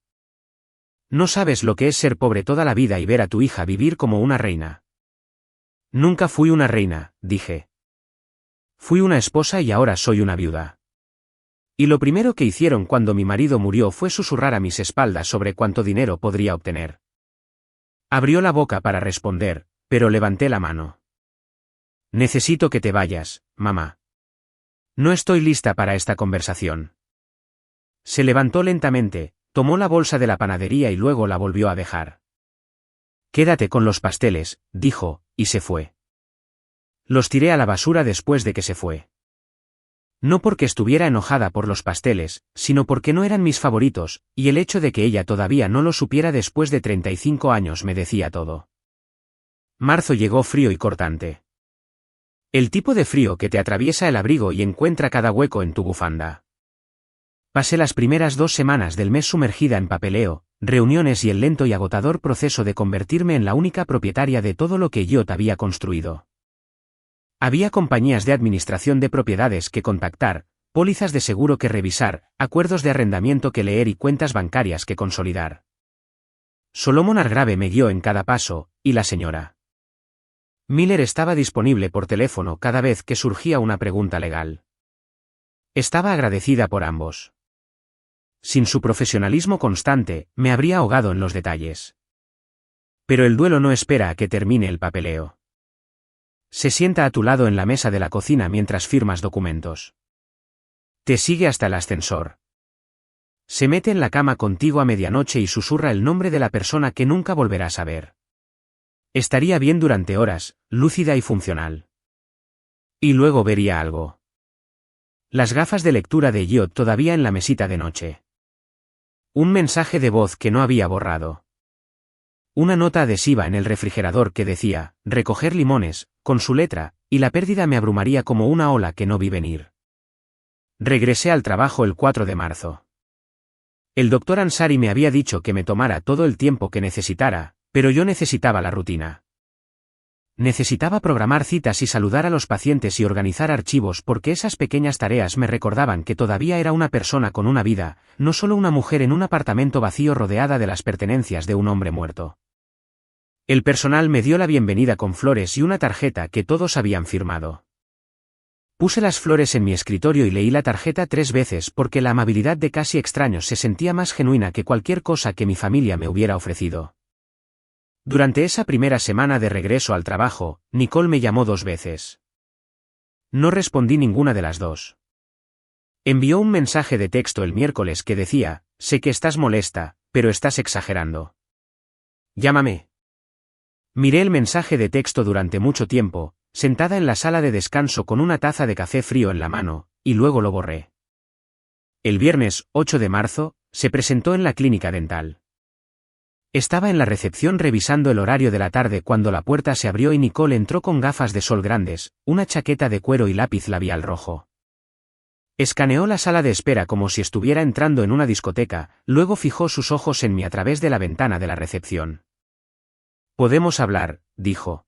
No sabes lo que es ser pobre toda la vida y ver a tu hija vivir como una reina. Nunca fui una reina, dije. Fui una esposa y ahora soy una viuda. Y lo primero que hicieron cuando mi marido murió fue susurrar a mis espaldas sobre cuánto dinero podría obtener. Abrió la boca para responder, pero levanté la mano. Necesito que te vayas, mamá. No estoy lista para esta conversación. Se levantó lentamente, tomó la bolsa de la panadería y luego la volvió a dejar. Quédate con los pasteles, dijo, y se fue. Los tiré a la basura después de que se fue. No porque estuviera enojada por los pasteles, sino porque no eran mis favoritos, y el hecho de que ella todavía no lo supiera después de 35 años me decía todo. Marzo llegó frío y cortante. El tipo de frío que te atraviesa el abrigo y encuentra cada hueco en tu bufanda. Pasé las primeras 2 semanas del mes sumergida en papeleo, reuniones y el lento y agotador proceso de convertirme en la única propietaria de todo lo que yo había construido. Había compañías de administración de propiedades que contactar, pólizas de seguro que revisar, acuerdos de arrendamiento que leer y cuentas bancarias que consolidar. Solomon Hargrave me guió en cada paso, y la señora Miller estaba disponible por teléfono cada vez que surgía una pregunta legal. Estaba agradecida por ambos. Sin su profesionalismo constante, me habría ahogado en los detalles. Pero el duelo no espera a que termine el papeleo. Se sienta a tu lado en la mesa de la cocina mientras firmas documentos. Te sigue hasta el ascensor. Se mete en la cama contigo a medianoche y susurra el nombre de la persona que nunca volverás a ver. Estaría bien durante horas, lúcida y funcional. Y luego vería algo. Las gafas de lectura de Elliot todavía en la mesita de noche. Un mensaje de voz que no había borrado. Una nota adhesiva en el refrigerador que decía, recoger limones, con su letra, y la pérdida me abrumaría como una ola que no vi venir. Regresé al trabajo el 4 de marzo. El doctor Ansari me había dicho que me tomara todo el tiempo que necesitara, pero yo necesitaba la rutina. Necesitaba programar citas y saludar a los pacientes y organizar archivos porque esas pequeñas tareas me recordaban que todavía era una persona con una vida, no solo una mujer en un apartamento vacío rodeada de las pertenencias de un hombre muerto. El personal me dio la bienvenida con flores y una tarjeta que todos habían firmado. Puse las flores en mi escritorio y leí la tarjeta 3 veces porque la amabilidad de casi extraños se sentía más genuina que cualquier cosa que mi familia me hubiera ofrecido. Durante esa primera semana de regreso al trabajo, Nicole me llamó 2 veces. No respondí ninguna de las 2. Envió un mensaje de texto el miércoles que decía, sé que estás molesta, pero estás exagerando. Llámame. Miré el mensaje de texto durante mucho tiempo, sentada en la sala de descanso con una taza de café frío en la mano, y luego lo borré. El viernes, 8 de marzo, se presentó en la clínica dental. Estaba en la recepción revisando el horario de la tarde cuando la puerta se abrió y Nicole entró con gafas de sol grandes, una chaqueta de cuero y lápiz labial rojo. Escaneó la sala de espera como si estuviera entrando en una discoteca, luego fijó sus ojos en mí a través de la ventana de la recepción. «Podemos hablar», dijo.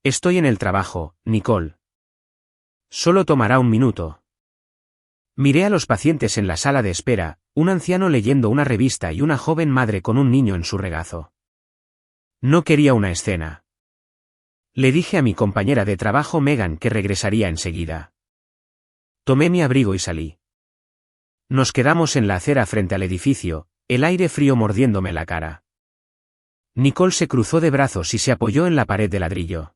«Estoy en el trabajo, Nicole. Solo tomará un minuto». Miré a los pacientes en la sala de espera, un anciano leyendo una revista y una joven madre con un niño en su regazo. No quería una escena. Le dije a mi compañera de trabajo Megan que regresaría enseguida. Tomé mi abrigo y salí. Nos quedamos en la acera frente al edificio, el aire frío mordiéndome la cara. Nicole se cruzó de brazos y se apoyó en la pared de ladrillo.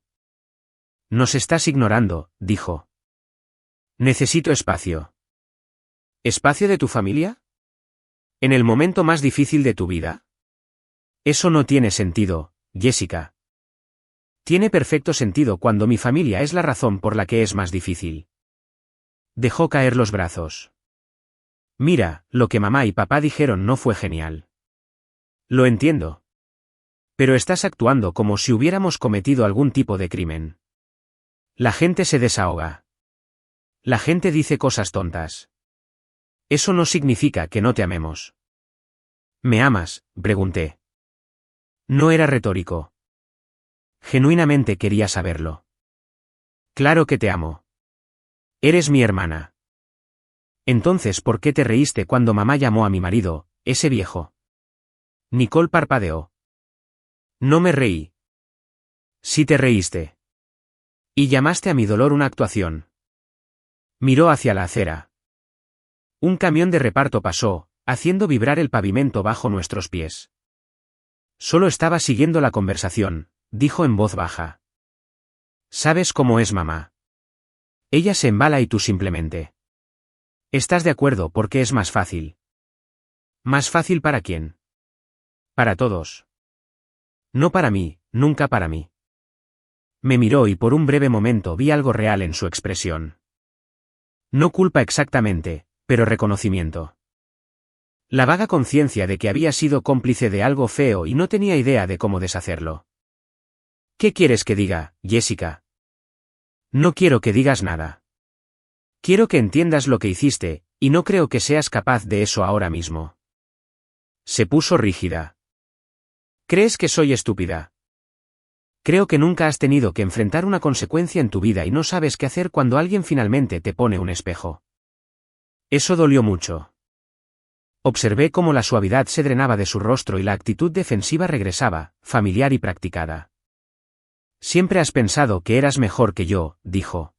«Nos estás ignorando», dijo. «Necesito espacio». ¿Espacio de tu familia? ¿En el momento más difícil de tu vida? Eso no tiene sentido, Jessica. Tiene perfecto sentido cuando mi familia es la razón por la que es más difícil. Dejó caer los brazos. Mira, lo que mamá y papá dijeron no fue genial. Lo entiendo. Pero estás actuando como si hubiéramos cometido algún tipo de crimen. La gente se desahoga. La gente dice cosas tontas. Eso no significa que no te amemos. ¿Me amas?, pregunté. No era retórico. Genuinamente quería saberlo. Claro que te amo. Eres mi hermana. Entonces, ¿por qué te reíste cuando mamá llamó a mi marido, ese viejo? Nicole parpadeó. No me reí. Sí te reíste. Y llamaste a mi dolor una actuación. Miró hacia la acera. Un camión de reparto pasó, haciendo vibrar el pavimento bajo nuestros pies. Solo estaba siguiendo la conversación, dijo en voz baja. ¿Sabes cómo es mamá? Ella se embala y tú simplemente. ¿Estás de acuerdo porque es más fácil? ¿Más fácil para quién? Para todos. No para mí, nunca para mí. Me miró y por un breve momento vi algo real en su expresión. No culpa exactamente, pero reconocimiento. La vaga conciencia de que había sido cómplice de algo feo y no tenía idea de cómo deshacerlo. ¿Qué quieres que diga, Jessica? No quiero que digas nada. Quiero que entiendas lo que hiciste, y no creo que seas capaz de eso ahora mismo. Se puso rígida. ¿Crees que soy estúpida? Creo que nunca has tenido que enfrentar una consecuencia en tu vida y no sabes qué hacer cuando alguien finalmente te pone un espejo. Eso dolió mucho. Observé cómo la suavidad se drenaba de su rostro y la actitud defensiva regresaba, familiar y practicada. Siempre has pensado que eras mejor que yo, dijo.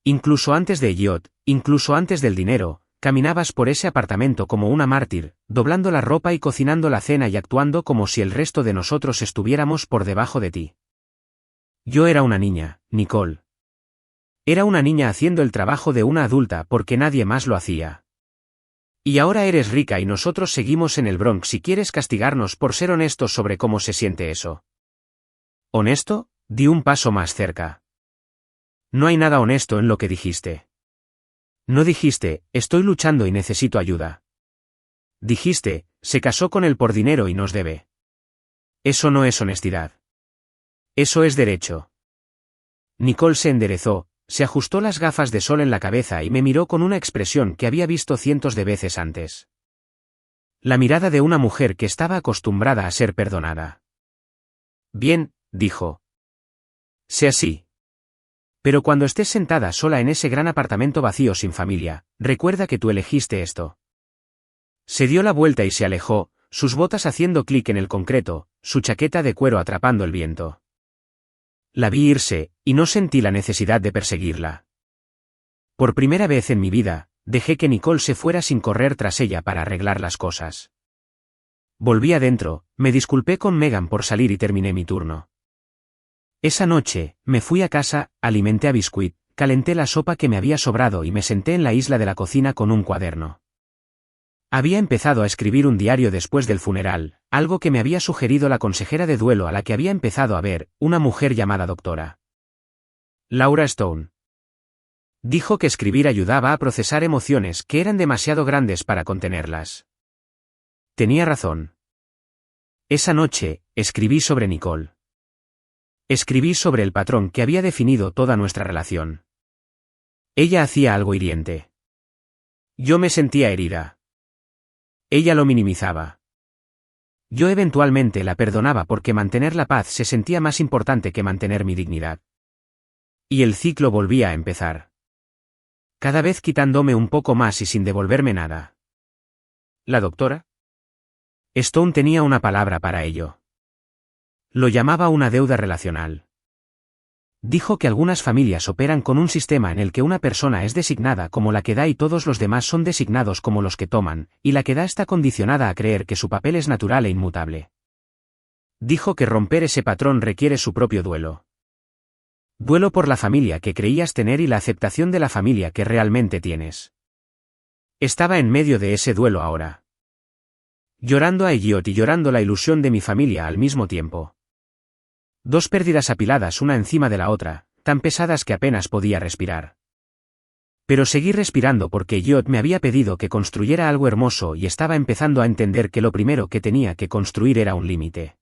Incluso antes de Elliot, incluso antes del dinero, caminabas por ese apartamento como una mártir, doblando la ropa y cocinando la cena y actuando como si el resto de nosotros estuviéramos por debajo de ti. Yo era una niña, Nicole. Era una niña haciendo el trabajo de una adulta porque nadie más lo hacía. Y ahora eres rica y nosotros seguimos en el Bronx si quieres castigarnos por ser honestos sobre cómo se siente eso. ¿Honesto? Di un paso más cerca. No hay nada honesto en lo que dijiste. No dijiste, estoy luchando y necesito ayuda. Dijiste, se casó con él por dinero y nos debe. Eso no es honestidad. Eso es derecho. Nicole se enderezó, se ajustó las gafas de sol en la cabeza y me miró con una expresión que había visto cientos de veces antes. La mirada de una mujer que estaba acostumbrada a ser perdonada. Bien, dijo. Sé así. Pero cuando estés sentada sola en ese gran apartamento vacío sin familia, recuerda que tú elegiste esto. Se dio la vuelta y se alejó, sus botas haciendo clic en el concreto, su chaqueta de cuero atrapando el viento. La vi irse, y no sentí la necesidad de perseguirla. Por primera vez en mi vida, dejé que Nicole se fuera sin correr tras ella para arreglar las cosas. Volví adentro, me disculpé con Megan por salir y terminé mi turno. Esa noche, me fui a casa, alimenté a Biscuit, calenté la sopa que me había sobrado y me senté en la isla de la cocina con un cuaderno. Había empezado a escribir un diario después del funeral, algo que me había sugerido la consejera de duelo a la que había empezado a ver, una mujer llamada doctora Laura Stone. Dijo que escribir ayudaba a procesar emociones que eran demasiado grandes para contenerlas. Tenía razón. Esa noche, escribí sobre Nicole. Escribí sobre el patrón que había definido toda nuestra relación. Ella hacía algo hiriente. Yo me sentía herida. Ella lo minimizaba. Yo eventualmente la perdonaba porque mantener la paz se sentía más importante que mantener mi dignidad. Y el ciclo volvía a empezar. Cada vez quitándome un poco más y sin devolverme nada. ¿La doctora? Stone tenía una palabra para ello. Lo llamaba una deuda relacional. Dijo que algunas familias operan con un sistema en el que una persona es designada como la que da y todos los demás son designados como los que toman, y la que da está condicionada a creer que su papel es natural e inmutable. Dijo que romper ese patrón requiere su propio duelo. Duelo por la familia que creías tener y la aceptación de la familia que realmente tienes. Estaba en medio de ese duelo ahora. Llorando a Elliot y llorando la ilusión de mi familia al mismo tiempo. Dos pérdidas apiladas una encima de la otra, tan pesadas que apenas podía respirar. Pero seguí respirando porque Elliot me había pedido que construyera algo hermoso y estaba empezando a entender que lo primero que tenía que construir era un límite.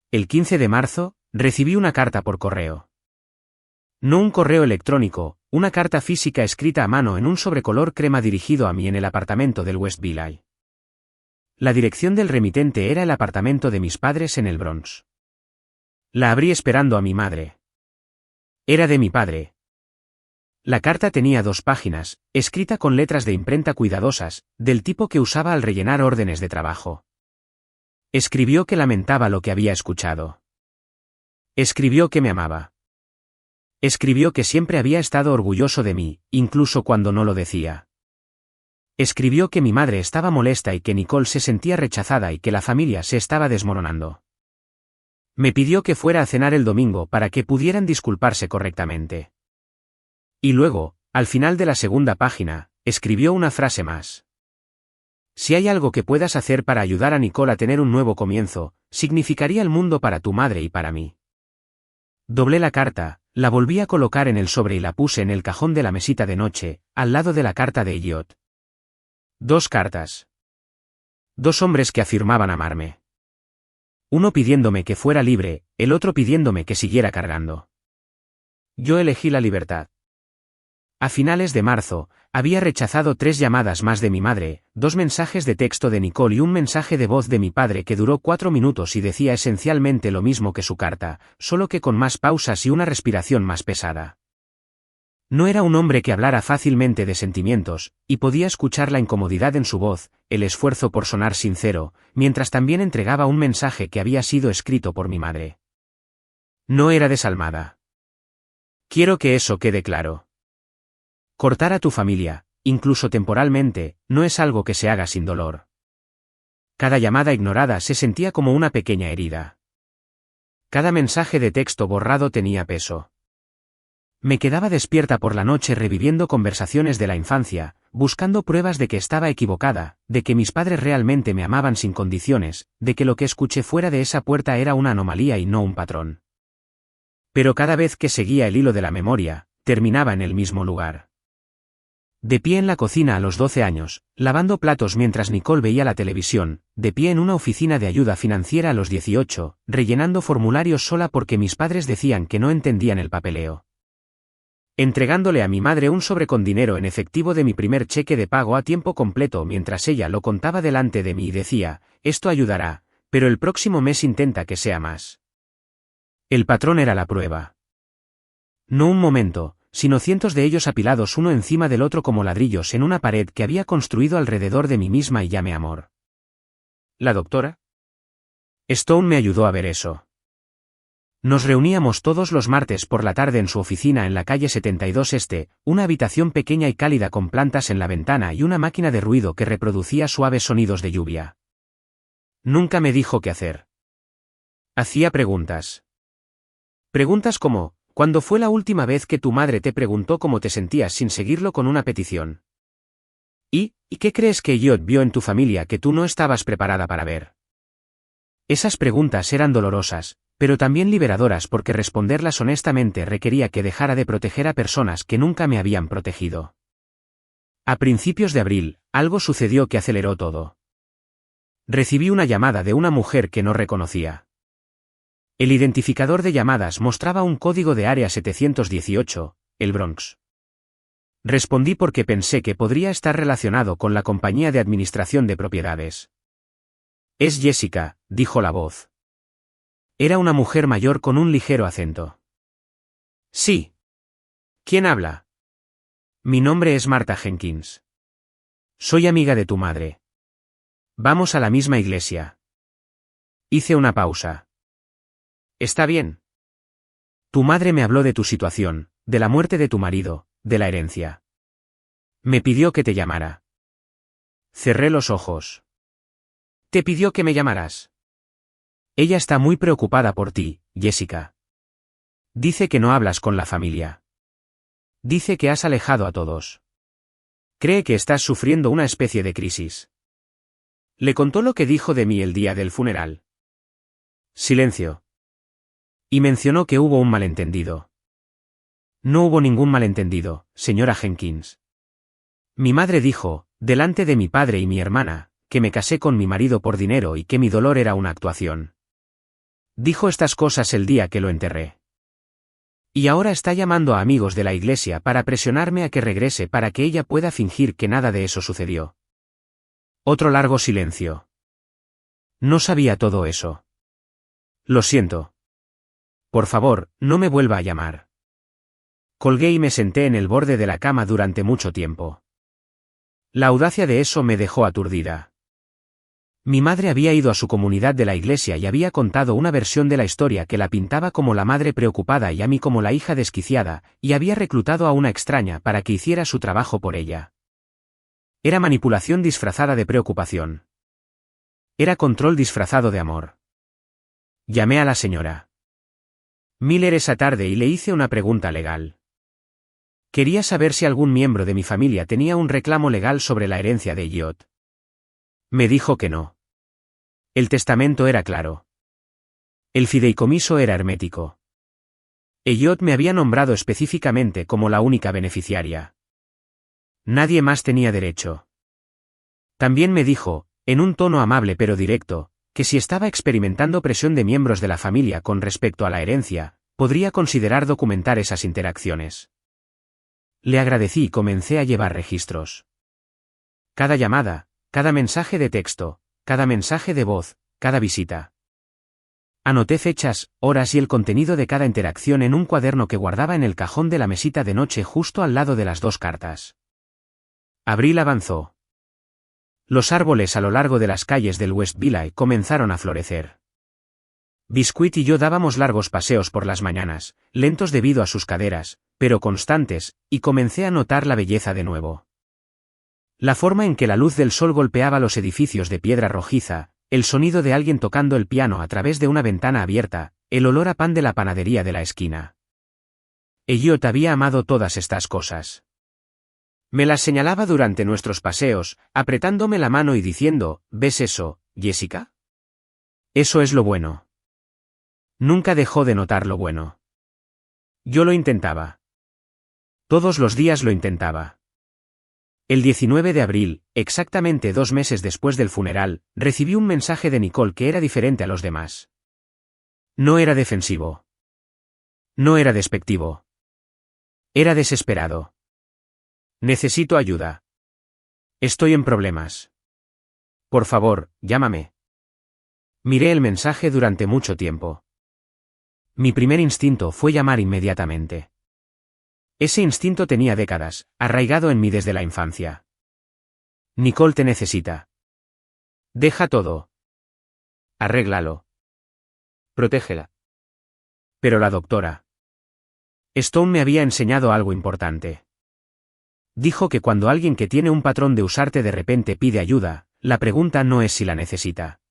El 15 de marzo, recibí una carta por correo. No un correo electrónico, una carta física escrita a mano en un sobrecolor crema dirigido a mí en el apartamento del West Village. La dirección del remitente era el apartamento de mis padres en el Bronx. La abrí esperando a mi madre. Era de mi padre. La carta tenía 2 páginas, escrita con letras de imprenta cuidadosas, del tipo que usaba al rellenar órdenes de trabajo. Escribió que lamentaba lo que había escuchado. Escribió que me amaba. Escribió que siempre había estado orgulloso de mí, incluso cuando no lo decía. Escribió que mi madre estaba molesta y que Nicole se sentía rechazada y que la familia se estaba desmoronando. Me pidió que fuera a cenar el domingo para que pudieran disculparse correctamente. Y luego, al final de la segunda página, escribió una frase más. Si hay algo que puedas hacer para ayudar a Nicole a tener un nuevo comienzo, significaría el mundo para tu madre y para mí. Doblé la carta, la volví a colocar en el sobre y la puse en el cajón de la mesita de noche, al lado de la carta de Elliot. 2 cartas. 2 hombres que afirmaban amarme. Uno pidiéndome que fuera libre, el otro pidiéndome que siguiera cargando. Yo elegí la libertad. A finales de marzo, había rechazado 3 llamadas más de mi madre, 2 mensajes de texto de Nicole y un mensaje de voz de mi padre que duró 4 minutos y decía esencialmente lo mismo que su carta, solo que con más pausas y una respiración más pesada. No era un hombre que hablara fácilmente de sentimientos, y podía escuchar la incomodidad en su voz, el esfuerzo por sonar sincero, mientras también entregaba un mensaje que había sido escrito por mi madre. No era desalmada. Quiero que eso quede claro. Cortar a tu familia, incluso temporalmente, no es algo que se haga sin dolor. Cada llamada ignorada se sentía como una pequeña herida. Cada mensaje de texto borrado tenía peso. Me quedaba despierta por la noche reviviendo conversaciones de la infancia, buscando pruebas de que estaba equivocada, de que mis padres realmente me amaban sin condiciones, de que lo que escuché fuera de esa puerta era una anomalía y no un patrón. Pero cada vez que seguía el hilo de la memoria, terminaba en el mismo lugar. De pie en la cocina a los 12 años, lavando platos mientras Nicole veía la televisión, de pie en una oficina de ayuda financiera a los 18, rellenando formularios sola porque mis padres decían que no entendían el papeleo. Entregándole a mi madre un sobre con dinero en efectivo de mi primer cheque de pago a tiempo completo mientras ella lo contaba delante de mí y decía, esto ayudará, pero el próximo mes intenta que sea más. El patrón era la prueba. No un momento, sino cientos de ellos apilados uno encima del otro como ladrillos en una pared que había construido alrededor de mí misma y llamé amor. ¿La doctora? Stone me ayudó a ver eso. Nos reuníamos todos los martes por la tarde en su oficina en la calle 72 Este, una habitación pequeña y cálida con plantas en la ventana y una máquina de ruido que reproducía suaves sonidos de lluvia. Nunca me dijo qué hacer. Hacía preguntas. Preguntas como, ¿cuándo fue la última vez que tu madre te preguntó cómo te sentías sin seguirlo con una petición? ¿Y qué crees que Elliot vio en tu familia que tú no estabas preparada para ver? Esas preguntas eran dolorosas, pero también liberadoras porque responderlas honestamente requería que dejara de proteger a personas que nunca me habían protegido. A principios de abril, algo sucedió que aceleró todo. Recibí una llamada de una mujer que no reconocía. El identificador de llamadas mostraba un código de área 718, el Bronx. Respondí porque pensé que podría estar relacionado con la compañía de administración de propiedades. «Es Jessica», dijo la voz. Era una mujer mayor con un ligero acento. «Sí. ¿Quién habla?» «Mi nombre es Martha Jenkins. Soy amiga de tu madre. Vamos a la misma iglesia». Hice una pausa. «Está bien. Tu madre me habló de tu situación, de la muerte de tu marido, de la herencia. Me pidió que te llamara». Cerré los ojos. «¿Te pidió que me llamaras?» «Ella está muy preocupada por ti, Jessica. Dice que no hablas con la familia. Dice que has alejado a todos. Cree que estás sufriendo una especie de crisis». Le contó lo que dijo de mí el día del funeral. Silencio. Y mencionó que hubo un malentendido. No hubo ningún malentendido, señora Jenkins. Mi madre dijo, delante de mi padre y mi hermana, que me casé con mi marido por dinero y que mi dolor era una actuación. Dijo estas cosas el día que lo enterré. Y ahora está llamando a amigos de la iglesia para presionarme a que regrese para que ella pueda fingir que nada de eso sucedió. Otro largo silencio. No sabía todo eso. Lo siento. Por favor, no me vuelva a llamar. Colgué y me senté en el borde de la cama durante mucho tiempo. La audacia de eso me dejó aturdida. Mi madre había ido a su comunidad de la iglesia y había contado una versión de la historia que la pintaba como la madre preocupada y a mí como la hija desquiciada, y había reclutado a una extraña para que hiciera su trabajo por ella. Era manipulación disfrazada de preocupación. Era control disfrazado de amor. Llamé a la señora Miller esa tarde y le hice una pregunta legal. Quería saber si algún miembro de mi familia tenía un reclamo legal sobre la herencia de Elliot. Me dijo que no. El testamento era claro. El fideicomiso era hermético. Elliot me había nombrado específicamente como la única beneficiaria. Nadie más tenía derecho. También me dijo, en un tono amable pero directo, que si estaba experimentando presión de miembros de la familia con respecto a la herencia, podría considerar documentar esas interacciones. Le agradecí y comencé a llevar registros. Cada llamada, cada mensaje de texto, cada mensaje de voz, cada visita. Anoté fechas, horas y el contenido de cada interacción en un cuaderno que guardaba en el cajón de la mesita de noche justo al lado de las dos cartas. Abril avanzó. Los árboles a lo largo de las calles del West Village comenzaron a florecer. Biscuit y yo dábamos largos paseos por las mañanas, lentos debido a sus caderas, pero constantes, y comencé a notar la belleza de nuevo. La forma en que la luz del sol golpeaba los edificios de piedra rojiza, el sonido de alguien tocando el piano a través de una ventana abierta, el olor a pan de la panadería de la esquina. Elliot había amado todas estas cosas. Me las señalaba durante nuestros paseos, apretándome la mano y diciendo, ¿ves eso, Jessica? Eso es lo bueno. Nunca dejó de notar lo bueno. Yo lo intentaba. Todos los días lo intentaba. El 19 de abril, exactamente 2 meses después del funeral, recibí un mensaje de Nicole que era diferente a los demás. No era defensivo. No era despectivo. Era desesperado. Necesito ayuda. Estoy en problemas. Por favor, llámame. Miré el mensaje durante mucho tiempo. Mi primer instinto fue llamar inmediatamente. Ese instinto tenía décadas, arraigado en mí desde la infancia. Nicole te necesita. Deja todo. Arréglalo. Protégela. Pero la doctora Stone me había enseñado algo importante. Dijo que cuando alguien que tiene un patrón de usarte de repente pide ayuda, la pregunta no es si la necesita.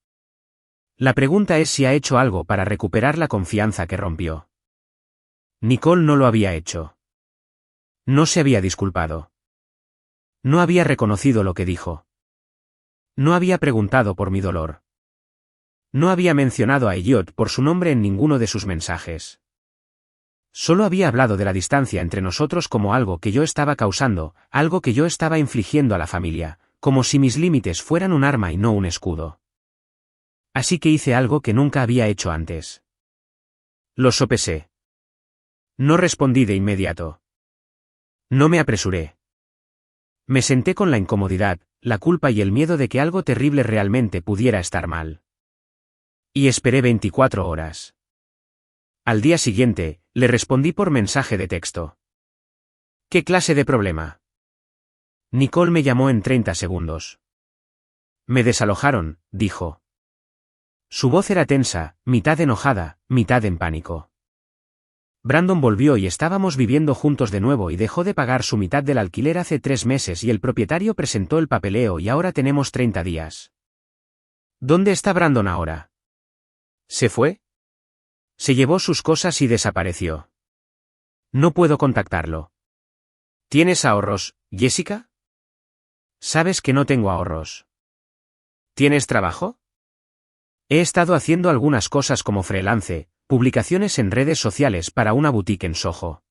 La pregunta es si ha hecho algo para recuperar la confianza que rompió. Nicole no lo había hecho. No se había disculpado. No había reconocido lo que dijo. No había preguntado por mi dolor. No había mencionado a Elliot por su nombre en ninguno de sus mensajes. Solo había hablado de la distancia entre nosotros como algo que yo estaba causando, algo que yo estaba infligiendo a la familia, como si mis límites fueran un arma y no un escudo. Así que hice algo que nunca había hecho antes. Lo sopesé. No respondí de inmediato. No me apresuré. Me senté con la incomodidad, la culpa y el miedo de que algo terrible realmente pudiera estar mal. Y esperé 24 horas. Al día siguiente, le respondí por mensaje de texto. ¿Qué clase de problema? Nicole me llamó en 30 segundos. Me desalojaron, dijo. Su voz era tensa, mitad enojada, mitad en pánico. Brandon volvió y estábamos viviendo juntos de nuevo y dejó de pagar su mitad del alquiler hace 3 meses y el propietario presentó el papeleo y ahora tenemos 30 días. ¿Dónde está Brandon ahora? ¿Se fue? Se llevó sus cosas y desapareció. No puedo contactarlo. ¿Tienes ahorros, Jessica? Sabes que no tengo ahorros. ¿Tienes trabajo? He estado haciendo algunas cosas como freelance, publicaciones en redes sociales para una boutique en Soho.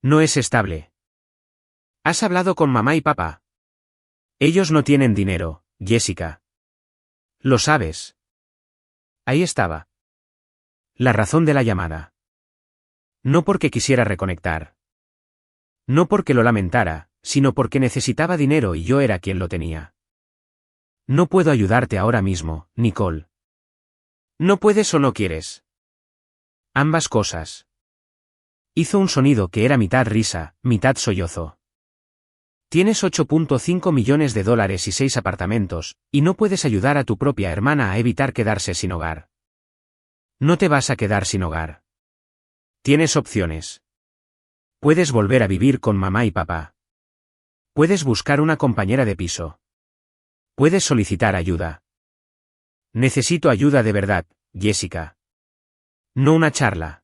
No es estable. ¿Has hablado con mamá y papá? Ellos no tienen dinero, Jessica. Lo sabes. Ahí estaba. La razón de la llamada. No porque quisiera reconectar. No porque lo lamentara, sino porque necesitaba dinero y yo era quien lo tenía. No puedo ayudarte ahora mismo, Nicole. ¿No puedes o no quieres? Ambas cosas. Hizo un sonido que era mitad risa, mitad sollozo. Tienes 8.5 millones de dólares y 6 apartamentos, y no puedes ayudar a tu propia hermana a evitar quedarse sin hogar. No te vas a quedar sin hogar. Tienes opciones. Puedes volver a vivir con mamá y papá. Puedes buscar una compañera de piso. Puedes solicitar ayuda. Necesito ayuda de verdad, Jessica. No una charla.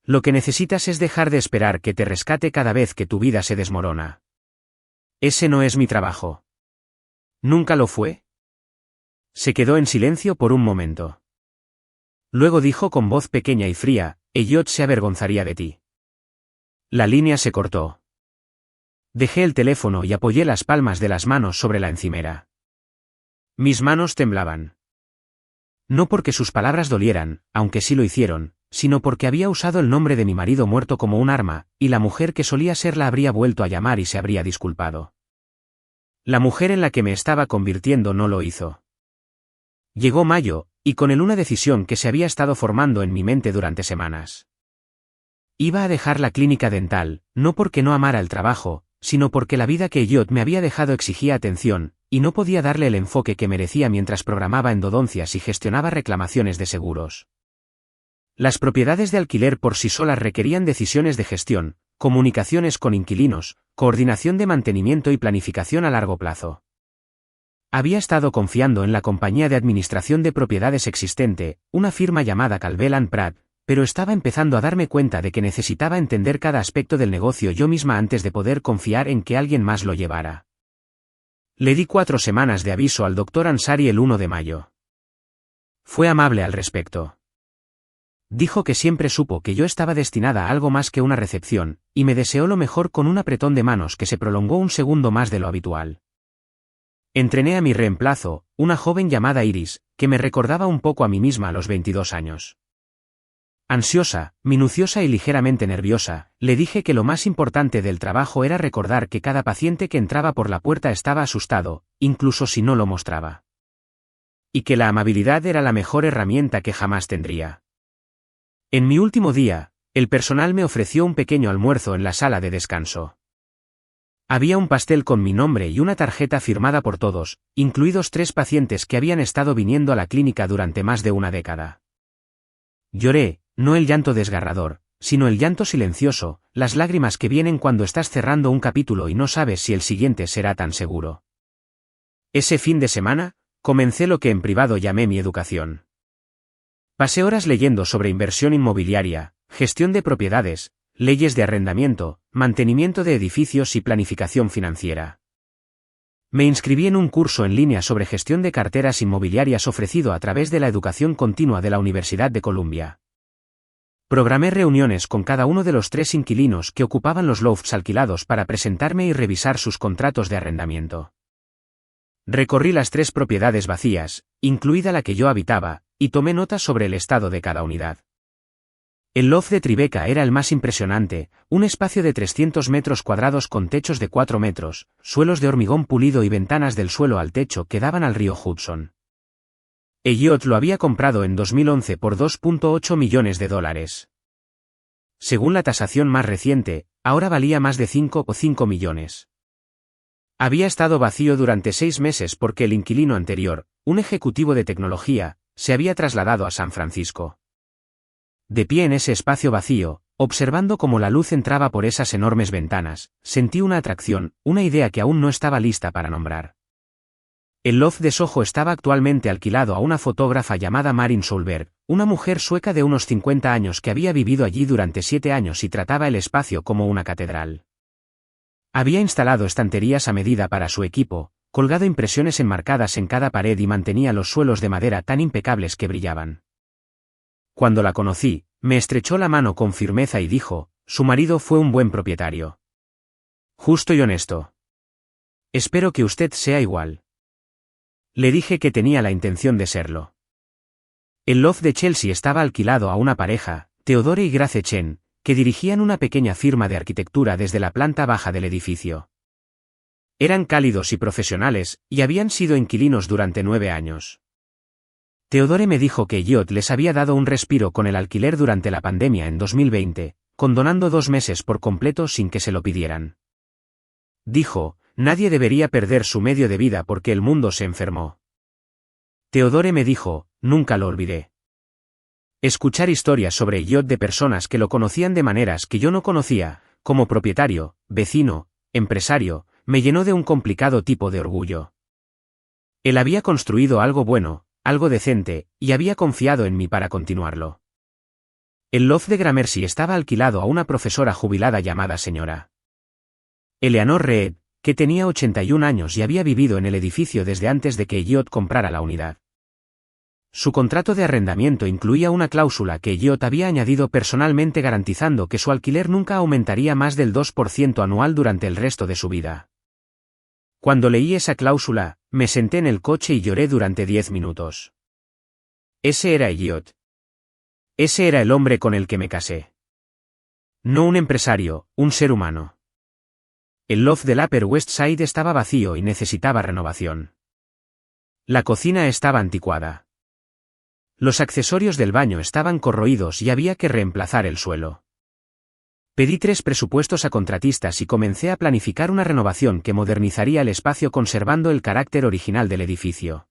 Lo que necesitas es dejar de esperar que te rescate cada vez que tu vida se desmorona. Ese no es mi trabajo. ¿Nunca lo fue? Se quedó en silencio por un momento. Luego dijo con voz pequeña y fría, Elliot se avergonzaría de ti. La línea se cortó. Dejé el teléfono y apoyé las palmas de las manos sobre la encimera. Mis manos temblaban. No porque sus palabras dolieran, aunque sí lo hicieron, sino porque había usado el nombre de mi marido muerto como un arma, y la mujer que solía ser la habría vuelto a llamar y se habría disculpado. La mujer en la que me estaba convirtiendo no lo hizo. Llegó mayo, y con él una decisión que se había estado formando en mi mente durante semanas. Iba a dejar la clínica dental, no porque no amara el trabajo, sino porque la vida que Elliot me había dejado exigía atención, y no podía darle el enfoque que merecía mientras programaba endodoncias y gestionaba reclamaciones de seguros. Las propiedades de alquiler por sí solas requerían decisiones de gestión, comunicaciones con inquilinos, coordinación de mantenimiento y planificación a largo plazo. Había estado confiando en la compañía de administración de propiedades existente, una firma llamada Calvel & Pratt, pero estaba empezando a darme cuenta de que necesitaba entender cada aspecto del negocio yo misma antes de poder confiar en que alguien más lo llevara. Le di 4 semanas de aviso al Dr. Ansari el 1 de mayo. Fue amable al respecto. Dijo que siempre supo que yo estaba destinada a algo más que una recepción, y me deseó lo mejor con un apretón de manos que se prolongó un segundo más de lo habitual. Entrené a mi reemplazo, una joven llamada Iris, que me recordaba un poco a mí misma a los 22 años. Ansiosa, minuciosa y ligeramente nerviosa, le dije que lo más importante del trabajo era recordar que cada paciente que entraba por la puerta estaba asustado, incluso si no lo mostraba. Y que la amabilidad era la mejor herramienta que jamás tendría. En mi último día, el personal me ofreció un pequeño almuerzo en la sala de descanso. Había un pastel con mi nombre y una tarjeta firmada por todos, incluidos 3 pacientes que habían estado viniendo a la clínica durante más de una década. Lloré, no el llanto desgarrador, sino el llanto silencioso, las lágrimas que vienen cuando estás cerrando un capítulo y no sabes si el siguiente será tan seguro. Ese fin de semana, comencé lo que en privado llamé mi educación. Pasé horas leyendo sobre inversión inmobiliaria, gestión de propiedades, leyes de arrendamiento, mantenimiento de edificios y planificación financiera. Me inscribí en un curso en línea sobre gestión de carteras inmobiliarias ofrecido a través de la educación continua de la Universidad de Columbia. Programé reuniones con cada uno de los 3 inquilinos que ocupaban los lofts alquilados para presentarme y revisar sus contratos de arrendamiento. Recorrí las 3 propiedades vacías, incluida la que yo habitaba, y tomé notas sobre el estado de cada unidad. El loft de Tribeca era el más impresionante, un espacio de 300 metros cuadrados con techos de 4 metros, suelos de hormigón pulido y ventanas del suelo al techo que daban al río Hudson. Elliot lo había comprado en 2011 por $2.8 millones. Según la tasación más reciente, ahora valía más de 5 millones. Había estado vacío durante 6 meses porque el inquilino anterior, un ejecutivo de tecnología, se había trasladado a San Francisco. De pie en ese espacio vacío, observando cómo la luz entraba por esas enormes ventanas, sentí una atracción, una idea que aún no estaba lista para nombrar. El loft de Soho estaba actualmente alquilado a una fotógrafa llamada Marin Solberg, una mujer sueca de unos 50 años que había vivido allí durante 7 años y trataba el espacio como una catedral. Había instalado estanterías a medida para su equipo, colgado impresiones enmarcadas en cada pared y mantenía los suelos de madera tan impecables que brillaban. Cuando la conocí, me estrechó la mano con firmeza y dijo, su marido fue un buen propietario. Justo y honesto. Espero que usted sea igual. Le dije que tenía la intención de serlo. El loft de Chelsea estaba alquilado a una pareja, Theodore y Grace Chen, que dirigían una pequeña firma de arquitectura desde la planta baja del edificio. Eran cálidos y profesionales, y habían sido inquilinos durante 9 años. Theodore me dijo que Elliot les había dado un respiro con el alquiler durante la pandemia en 2020, condonando 2 meses por completo sin que se lo pidieran. Dijo, nadie debería perder su medio de vida porque el mundo se enfermó. Theodore me dijo, nunca lo olvidé. Escuchar historias sobre Elliot de personas que lo conocían de maneras que yo no conocía, como propietario, vecino, empresario, me llenó de un complicado tipo de orgullo. Él había construido algo bueno, algo decente, y había confiado en mí para continuarlo. El loft de Gramercy estaba alquilado a una profesora jubilada llamada señora Eleanor Reed, que tenía 81 años y había vivido en el edificio desde antes de que Elliot comprara la unidad. Su contrato de arrendamiento incluía una cláusula que Elliot había añadido personalmente garantizando que su alquiler nunca aumentaría más del 2% anual durante el resto de su vida. Cuando leí esa cláusula, me senté en el coche y lloré durante 10 minutos. Ese era Elliot. Ese era el hombre con el que me casé. No un empresario, un ser humano. El loft del Upper West Side estaba vacío y necesitaba renovación. La cocina estaba anticuada. Los accesorios del baño estaban corroídos y había que reemplazar el suelo. Pedí 3 presupuestos a contratistas y comencé a planificar una renovación que modernizaría el espacio conservando el carácter original del edificio.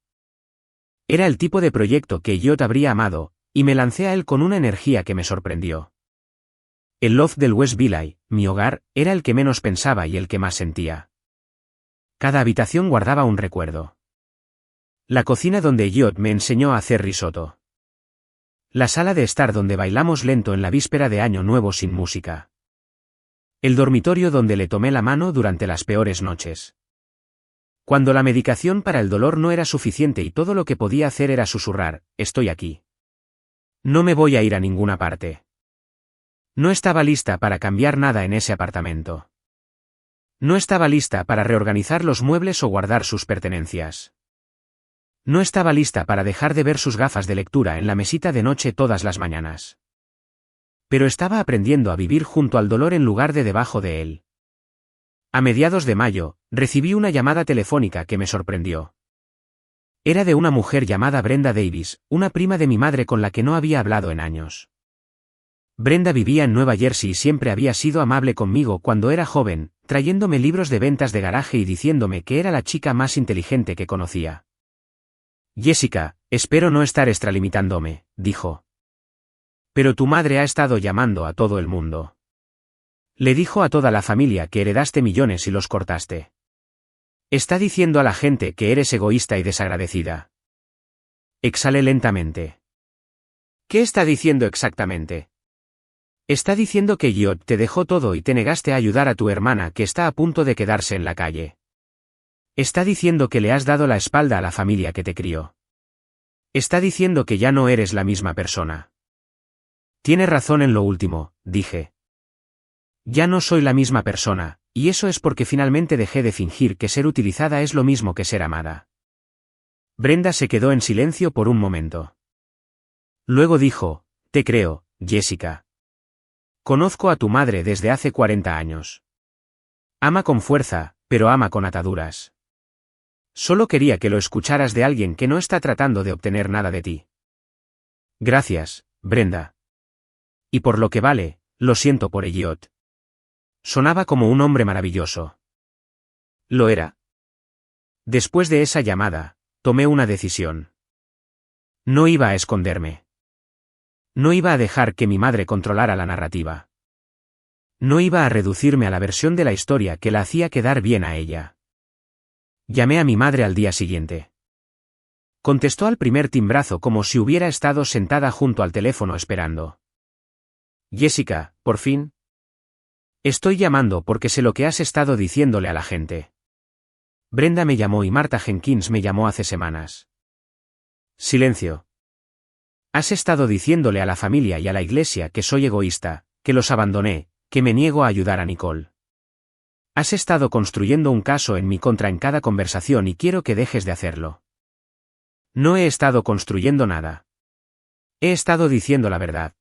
Era el tipo de proyecto que Elliot habría amado, y me lancé a él con una energía que me sorprendió. El loft del West Village, mi hogar, era el que menos pensaba y el que más sentía. Cada habitación guardaba un recuerdo. La cocina donde Elliot me enseñó a hacer risotto. La sala de estar donde bailamos lento en la víspera de Año Nuevo sin música. El dormitorio donde le tomé la mano durante las peores noches. Cuando la medicación para el dolor no era suficiente y todo lo que podía hacer era susurrar, estoy aquí. No me voy a ir a ninguna parte. No estaba lista para cambiar nada en ese apartamento. No estaba lista para reorganizar los muebles o guardar sus pertenencias. No estaba lista para dejar de ver sus gafas de lectura en la mesita de noche todas las mañanas. Pero estaba aprendiendo a vivir junto al dolor en lugar de debajo de él. A mediados de mayo, recibí una llamada telefónica que me sorprendió. Era de una mujer llamada Brenda Davis, una prima de mi madre con la que no había hablado en años. Brenda vivía en Nueva Jersey y siempre había sido amable conmigo cuando era joven, trayéndome libros de ventas de garaje y diciéndome que era la chica más inteligente que conocía. Jessica, espero no estar extralimitándome, dijo. Pero tu madre ha estado llamando a todo el mundo. Le dijo a toda la familia que heredaste millones y los cortaste. Está diciendo a la gente que eres egoísta y desagradecida. Exhalé lentamente. ¿Qué está diciendo exactamente? Está diciendo que Elliot te dejó todo y te negaste a ayudar a tu hermana que está a punto de quedarse en la calle. Está diciendo que le has dado la espalda a la familia que te crió. Está diciendo que ya no eres la misma persona. Tiene razón en lo último, dije. Ya no soy la misma persona, y eso es porque finalmente dejé de fingir que ser utilizada es lo mismo que ser amada. Brenda se quedó en silencio por un momento. Luego dijo, te creo, Jessica. Conozco a tu madre desde hace 40 años. Ama con fuerza, pero ama con ataduras. Solo quería que lo escucharas de alguien que no está tratando de obtener nada de ti. Gracias, Brenda. Y por lo que vale, lo siento por Elliot. Sonaba como un hombre maravilloso. Lo era. Después de esa llamada, tomé una decisión. No iba a esconderme. No iba a dejar que mi madre controlara la narrativa. No iba a reducirme a la versión de la historia que la hacía quedar bien a ella. Llamé a mi madre al día siguiente. Contestó al primer timbrazo como si hubiera estado sentada junto al teléfono esperando. Jessica, por fin. Estoy llamando porque sé lo que has estado diciéndole a la gente. Brenda me llamó y Marta Jenkins me llamó hace semanas. Silencio. Has estado diciéndole a la familia y a la iglesia que soy egoísta, que los abandoné, que me niego a ayudar a Nicole. Has estado construyendo un caso en mi contra en cada conversación y quiero que dejes de hacerlo. No he estado construyendo nada. He estado diciendo la verdad.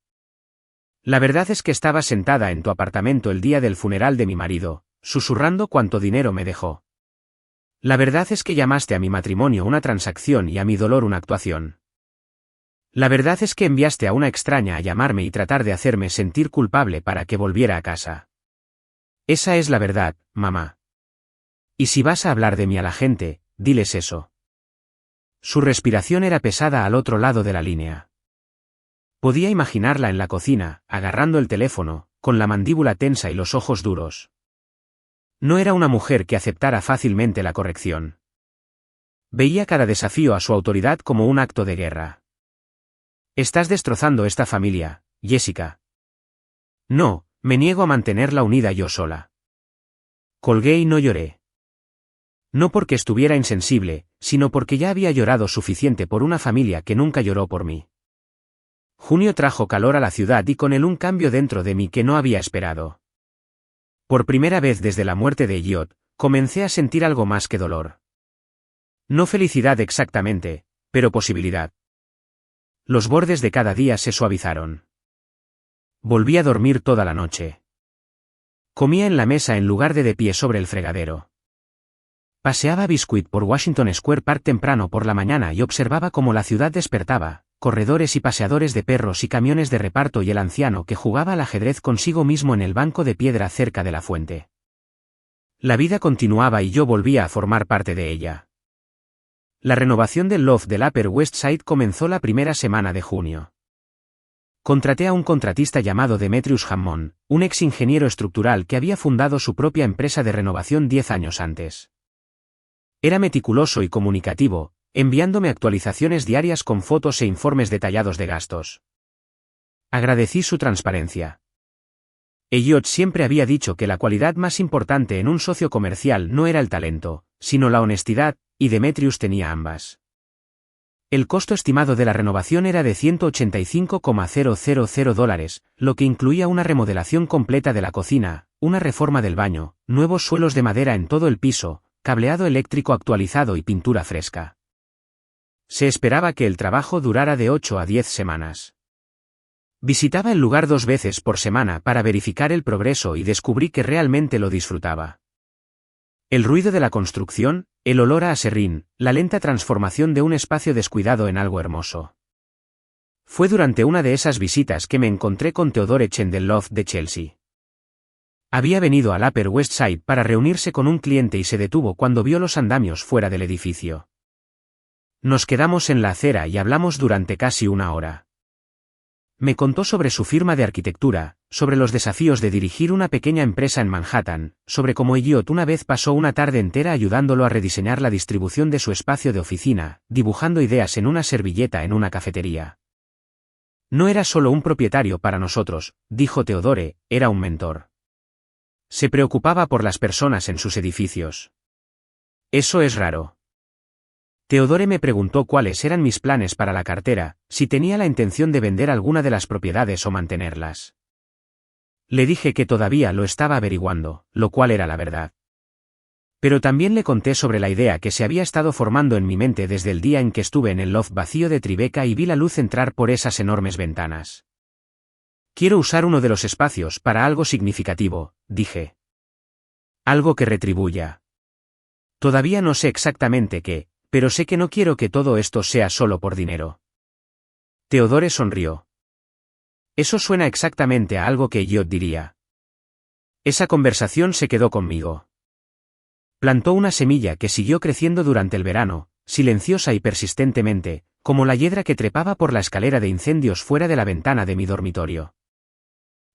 La verdad es que estaba sentada en tu apartamento el día del funeral de mi marido, susurrando cuánto dinero me dejó. La verdad es que llamaste a mi matrimonio una transacción y a mi dolor una actuación. La verdad es que enviaste a una extraña a llamarme y tratar de hacerme sentir culpable para que volviera a casa. Esa es la verdad, mamá. Y si vas a hablar de mí a la gente, diles eso. Su respiración era pesada al otro lado de la línea. Podía imaginarla en la cocina, agarrando el teléfono, con la mandíbula tensa y los ojos duros. No era una mujer que aceptara fácilmente la corrección. Veía cada desafío a su autoridad como un acto de guerra. Estás destrozando esta familia, Jessica. No, me niego a mantenerla unida yo sola. Colgué y no lloré. No porque estuviera insensible, sino porque ya había llorado suficiente por una familia que nunca lloró por mí. Junio trajo calor a la ciudad y con él un cambio dentro de mí que no había esperado. Por primera vez desde la muerte de Elliot, comencé a sentir algo más que dolor. No felicidad exactamente, pero posibilidad. Los bordes de cada día se suavizaron. Volví a dormir toda la noche. Comía en la mesa en lugar de pie sobre el fregadero. Paseaba a Biscuit por Washington Square Park temprano por la mañana y observaba cómo la ciudad despertaba, corredores y paseadores de perros y camiones de reparto y el anciano que jugaba al ajedrez consigo mismo en el banco de piedra cerca de la fuente. La vida continuaba y yo volvía a formar parte de ella. La renovación del loft del Upper West Side comenzó la primera semana de junio. Contraté a un contratista llamado Demetrius Hammond, un ex ingeniero estructural que había fundado su propia empresa de renovación 10 años antes. Era meticuloso y comunicativo, enviándome actualizaciones diarias con fotos e informes detallados de gastos. Agradecí su transparencia. Elliot siempre había dicho que la cualidad más importante en un socio comercial no era el talento, sino la honestidad, y Demetrius tenía ambas. El costo estimado de la renovación era de $185,000, lo que incluía una remodelación completa de la cocina, una reforma del baño, nuevos suelos de madera en todo el piso, cableado eléctrico actualizado y pintura fresca. Se esperaba que el trabajo durara de 8 a 10 semanas. Visitaba el lugar 2 veces por semana para verificar el progreso y descubrí que realmente lo disfrutaba. El ruido de la construcción, el olor a aserrín, la lenta transformación de un espacio descuidado en algo hermoso. Fue durante una de esas visitas que me encontré con Theodore Chen del Loft de Chelsea. Había venido al Upper West Side para reunirse con un cliente y se detuvo cuando vio los andamios fuera del edificio. Nos quedamos en la acera y hablamos durante casi una hora. Me contó sobre su firma de arquitectura, sobre los desafíos de dirigir una pequeña empresa en Manhattan, sobre cómo Elliot una vez pasó una tarde entera ayudándolo a rediseñar la distribución de su espacio de oficina, dibujando ideas en una servilleta en una cafetería. No era solo un propietario para nosotros, dijo Theodore, era un mentor. Se preocupaba por las personas en sus edificios. Eso es raro. Teodore me preguntó cuáles eran mis planes para la cartera, si tenía la intención de vender alguna de las propiedades o mantenerlas. Le dije que todavía lo estaba averiguando, lo cual era la verdad. Pero también le conté sobre la idea que se había estado formando en mi mente desde el día en que estuve en el loft vacío de Tribeca y vi la luz entrar por esas enormes ventanas. Quiero usar uno de los espacios para algo significativo, dije. Algo que retribuya. Todavía no sé exactamente qué, pero sé que no quiero que todo esto sea solo por dinero. Teodore sonrió. Eso suena exactamente a algo que yo diría. Esa conversación se quedó conmigo. Plantó una semilla que siguió creciendo durante el verano, silenciosa y persistentemente, como la hiedra que trepaba por la escalera de incendios fuera de la ventana de mi dormitorio.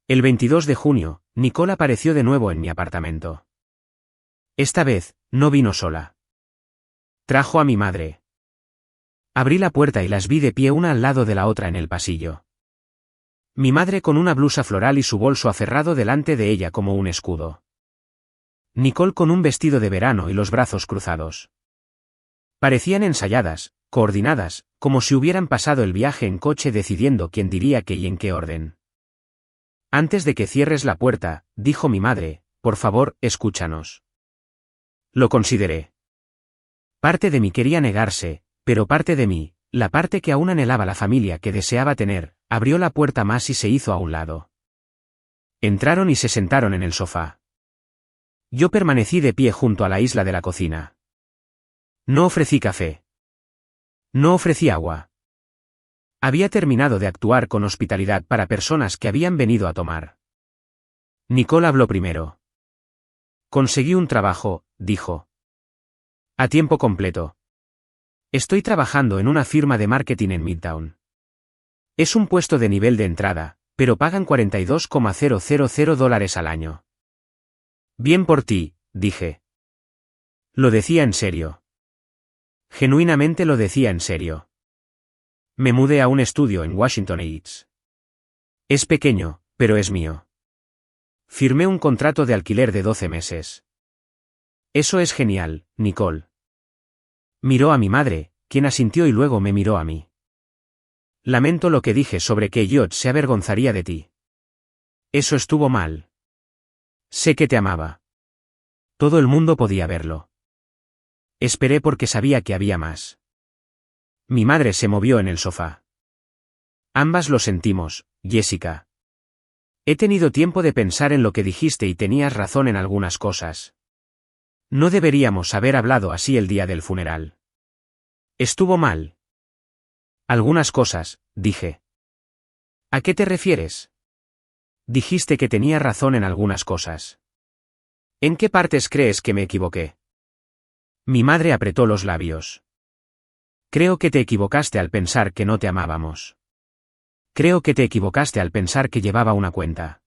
El 22 de junio, Nicole apareció de nuevo en mi apartamento. Esta vez, no vino sola. Trajo a mi madre. Abrí la puerta y las vi de pie una al lado de la otra en el pasillo. Mi madre con una blusa floral y su bolso aferrado delante de ella como un escudo. Nicole con un vestido de verano y los brazos cruzados. Parecían ensayadas, coordinadas, como si hubieran pasado el viaje en coche decidiendo quién diría qué y en qué orden. Antes de que cierres la puerta, dijo mi madre, por favor, escúchanos. Lo consideré. Parte de mí quería negarse, pero parte de mí, la parte que aún anhelaba la familia que deseaba tener, abrió la puerta más y se hizo a un lado. Entraron y se sentaron en el sofá. Yo permanecí de pie junto a la isla de la cocina. No ofrecí café. No ofrecí agua. Había terminado de actuar con hospitalidad para personas que habían venido a tomar. Nicole habló primero. Conseguí un trabajo, dijo. A tiempo completo. Estoy trabajando en una firma de marketing en Midtown. Es un puesto de nivel de entrada, pero pagan $42,000 al año. Bien por ti, dije. Lo decía en serio. Genuinamente lo decía en serio. Me mudé a un estudio en Washington Heights. Es pequeño, pero es mío. Firmé un contrato de alquiler de 12 meses. Eso es genial, Nicole. Miró a mi madre, quien asintió y luego me miró a mí. Lamento lo que dije sobre que Elliot se avergonzaría de ti. Eso estuvo mal. Sé que te amaba. Todo el mundo podía verlo. Esperé porque sabía que había más. Mi madre se movió en el sofá. Ambas lo sentimos, Jessica. He tenido tiempo de pensar en lo que dijiste y tenías razón en algunas cosas. No deberíamos haber hablado así el día del funeral. Estuvo mal. Algunas cosas, dije. ¿A qué te refieres? Dijiste que tenía razón en algunas cosas. ¿En qué partes crees que me equivoqué? Mi madre apretó los labios. Creo que te equivocaste al pensar que no te amábamos. Creo que te equivocaste al pensar que llevaba una cuenta.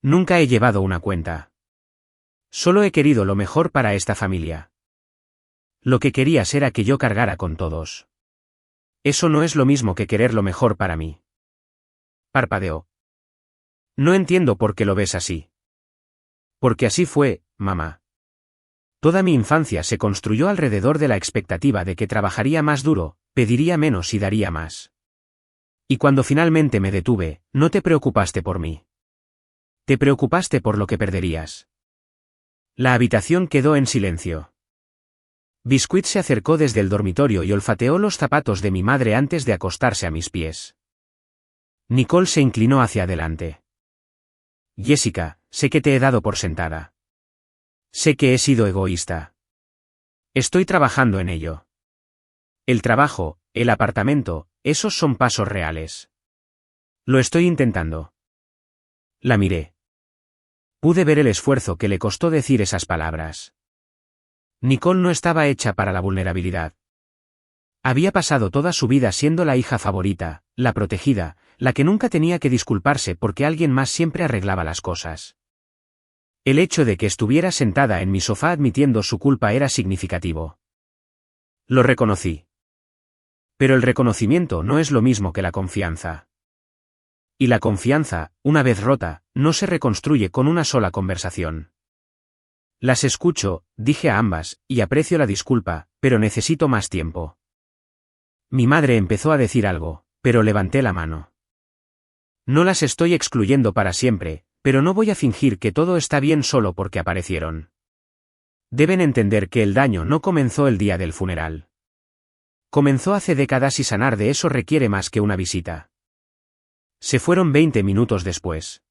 Nunca he llevado una cuenta. Solo he querido lo mejor para esta familia. Lo que querías era que yo cargara con todos. Eso no es lo mismo que querer lo mejor para mí. Parpadeó. No entiendo por qué lo ves así. Porque así fue, mamá. Toda mi infancia se construyó alrededor de la expectativa de que trabajaría más duro, pediría menos y daría más. Y cuando finalmente me detuve, no te preocupaste por mí. Te preocupaste por lo que perderías. La habitación quedó en silencio. Biscuit se acercó desde el dormitorio y olfateó los zapatos de mi madre antes de acostarse a mis pies. Nicole se inclinó hacia adelante. Jessica, sé que te he dado por sentada. Sé que he sido egoísta. Estoy trabajando en ello. El trabajo, el apartamento, esos son pasos reales. Lo estoy intentando. La miré. Pude ver el esfuerzo que le costó decir esas palabras. Nicole no estaba hecha para la vulnerabilidad. Había pasado toda su vida siendo la hija favorita, la protegida, la que nunca tenía que disculparse porque alguien más siempre arreglaba las cosas. El hecho de que estuviera sentada en mi sofá admitiendo su culpa era significativo. Lo reconocí. Pero el reconocimiento no es lo mismo que la confianza. Y la confianza, una vez rota, no se reconstruye con una sola conversación. Las escucho, dije a ambas, y aprecio la disculpa, pero necesito más tiempo. Mi madre empezó a decir algo, pero levanté la mano. No las estoy excluyendo para siempre, pero no voy a fingir que todo está bien solo porque aparecieron. Deben entender que el daño no comenzó el día del funeral. Comenzó hace décadas y sanar de eso requiere más que una visita. Se fueron 20 minutos después.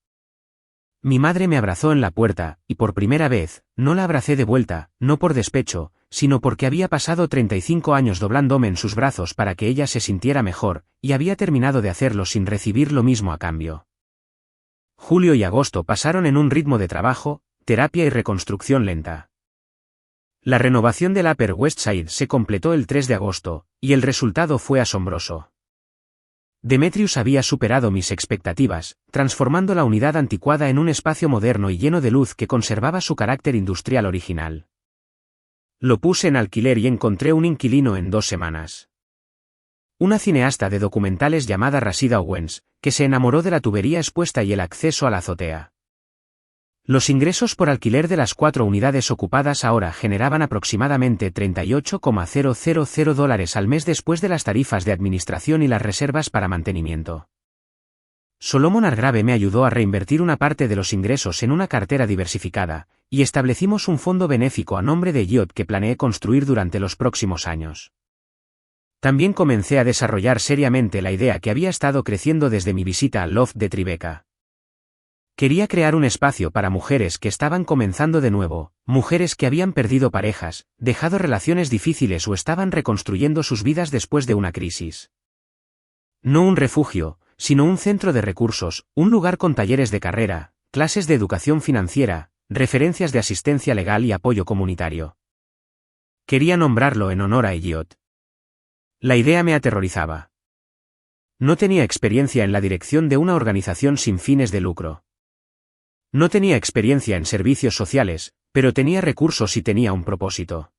Mi madre me abrazó en la puerta, y por primera vez, no la abracé de vuelta, no por despecho, sino porque había pasado 35 años doblándome en sus brazos para que ella se sintiera mejor, y había terminado de hacerlo sin recibir lo mismo a cambio. Julio y agosto pasaron en un ritmo de trabajo, terapia y reconstrucción lenta. La renovación del Upper West Side se completó el 3 de agosto, y el resultado fue asombroso. Demetrius había superado mis expectativas, transformando la unidad anticuada en un espacio moderno y lleno de luz que conservaba su carácter industrial original. Lo puse en alquiler y encontré un inquilino en 2 semanas. Una cineasta de documentales llamada Rashida Owens, que se enamoró de la tubería expuesta y el acceso a la azotea. Los ingresos por alquiler de las 4 unidades ocupadas ahora generaban aproximadamente $38,000 al mes después de las tarifas de administración y las reservas para mantenimiento. Solomon Hargrave me ayudó a reinvertir una parte de los ingresos en una cartera diversificada, y establecimos un fondo benéfico a nombre de Elliot que planeé construir durante los próximos años. También comencé a desarrollar seriamente la idea que había estado creciendo desde mi visita al loft de Tribeca. Quería crear un espacio para mujeres que estaban comenzando de nuevo, mujeres que habían perdido parejas, dejado relaciones difíciles o estaban reconstruyendo sus vidas después de una crisis. No un refugio, sino un centro de recursos, un lugar con talleres de carrera, clases de educación financiera, referencias de asistencia legal y apoyo comunitario. Quería nombrarlo en honor a Elliot. La idea me aterrorizaba. No tenía experiencia en la dirección de una organización sin fines de lucro. No tenía experiencia en servicios sociales, pero tenía recursos y tenía un propósito.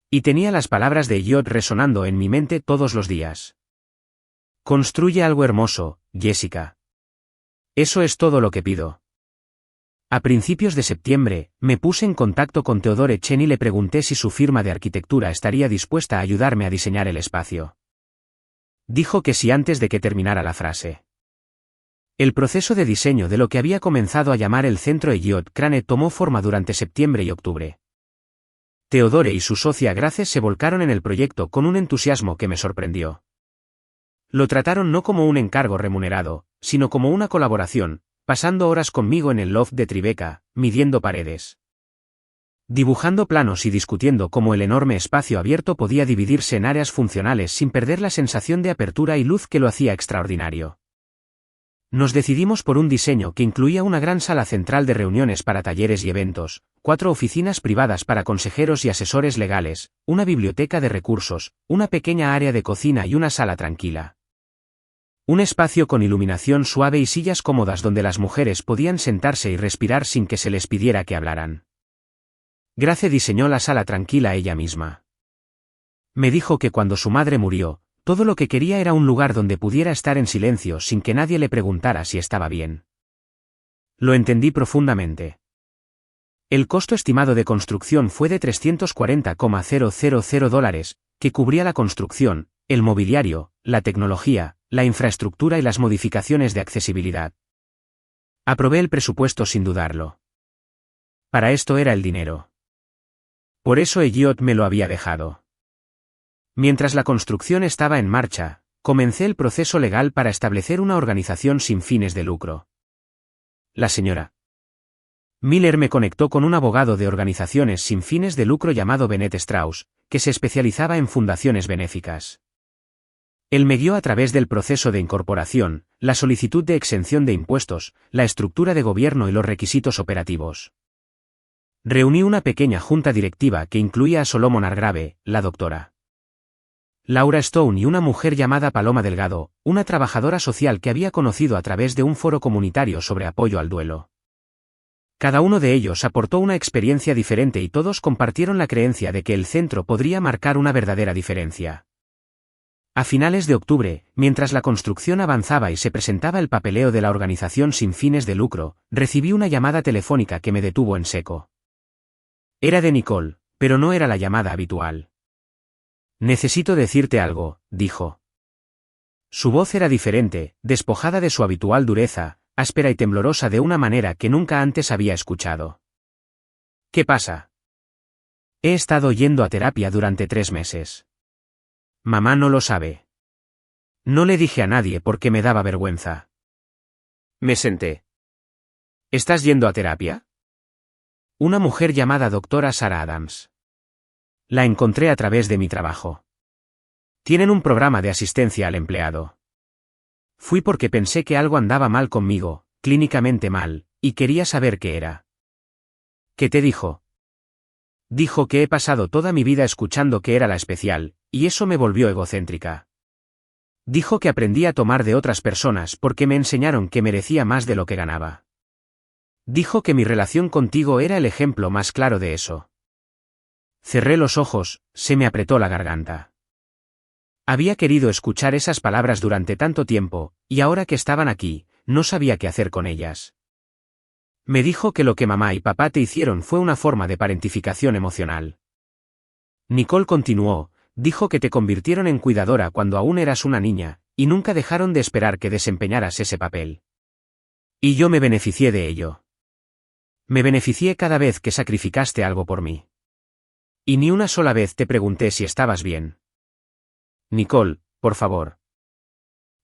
Y tenía las palabras de Elliot resonando en mi mente todos los días. Construye algo hermoso, Jessica. Eso es todo lo que pido. A principios de septiembre, me puse en contacto con Theodore Chen y le pregunté si su firma de arquitectura estaría dispuesta a ayudarme a diseñar el espacio. Dijo que sí antes de que terminara la frase. El proceso de diseño de lo que había comenzado a llamar el Centro Elliot Crane tomó forma durante septiembre y octubre. Theodore y su socia Grace se volcaron en el proyecto con un entusiasmo que me sorprendió. Lo trataron no como un encargo remunerado, sino como una colaboración, pasando horas conmigo en el loft de Tribeca, midiendo paredes, dibujando planos y discutiendo cómo el enorme espacio abierto podía dividirse en áreas funcionales sin perder la sensación de apertura y luz que lo hacía extraordinario. Nos decidimos por un diseño que incluía una gran sala central de reuniones para talleres y eventos, 4 oficinas privadas para consejeros y asesores legales, una biblioteca de recursos, una pequeña área de cocina y una sala tranquila. Un espacio con iluminación suave y sillas cómodas donde las mujeres podían sentarse y respirar sin que se les pidiera que hablaran. Grace diseñó la sala tranquila ella misma. Me dijo que cuando su madre murió, todo lo que quería era un lugar donde pudiera estar en silencio sin que nadie le preguntara si estaba bien. Lo entendí profundamente. El costo estimado de construcción fue de $340,000, que cubría la construcción, el mobiliario, la tecnología, la infraestructura y las modificaciones de accesibilidad. Aprobé el presupuesto sin dudarlo. Para esto era el dinero. Por eso Elliot me lo había dejado. Mientras la construcción estaba en marcha, comencé el proceso legal para establecer una organización sin fines de lucro. La señora Miller me conectó con un abogado de organizaciones sin fines de lucro llamado Bennett Strauss, que se especializaba en fundaciones benéficas. Él me guió a través del proceso de incorporación, la solicitud de exención de impuestos, la estructura de gobierno y los requisitos operativos. Reuní una pequeña junta directiva que incluía a Solomon Hargrave, la doctora Laura Stone y una mujer llamada Paloma Delgado, una trabajadora social que había conocido a través de un foro comunitario sobre apoyo al duelo. Cada uno de ellos aportó una experiencia diferente y todos compartieron la creencia de que el centro podría marcar una verdadera diferencia. A finales de octubre, mientras la construcción avanzaba y se presentaba el papeleo de la organización sin fines de lucro, recibí una llamada telefónica que me detuvo en seco. Era de Nicole, pero no era la llamada habitual. Necesito decirte algo, dijo. Su voz era diferente, despojada de su habitual dureza, áspera y temblorosa de una manera que nunca antes había escuchado. ¿Qué pasa? He estado yendo a terapia durante 3 meses. Mamá no lo sabe. No le dije a nadie porque me daba vergüenza. Me senté. ¿Estás yendo a terapia? Una mujer llamada doctora Sarah Adams. La encontré a través de mi trabajo. Tienen un programa de asistencia al empleado. Fui porque pensé que algo andaba mal conmigo, clínicamente mal, y quería saber qué era. ¿Qué te dijo? Dijo que he pasado toda mi vida escuchando que era la especial, y eso me volvió egocéntrica. Dijo que aprendí a tomar de otras personas porque me enseñaron que merecía más de lo que ganaba. Dijo que mi relación contigo era el ejemplo más claro de eso. Cerré los ojos, se me apretó la garganta. Había querido escuchar esas palabras durante tanto tiempo, y ahora que estaban aquí, no sabía qué hacer con ellas. Me dijo que lo que mamá y papá te hicieron fue una forma de parentificación emocional. Nicole continuó, dijo que te convirtieron en cuidadora cuando aún eras una niña, y nunca dejaron de esperar que desempeñaras ese papel. Y yo me beneficié de ello. Me beneficié cada vez que sacrificaste algo por mí. Y ni una sola vez te pregunté si estabas bien. Nicole, por favor.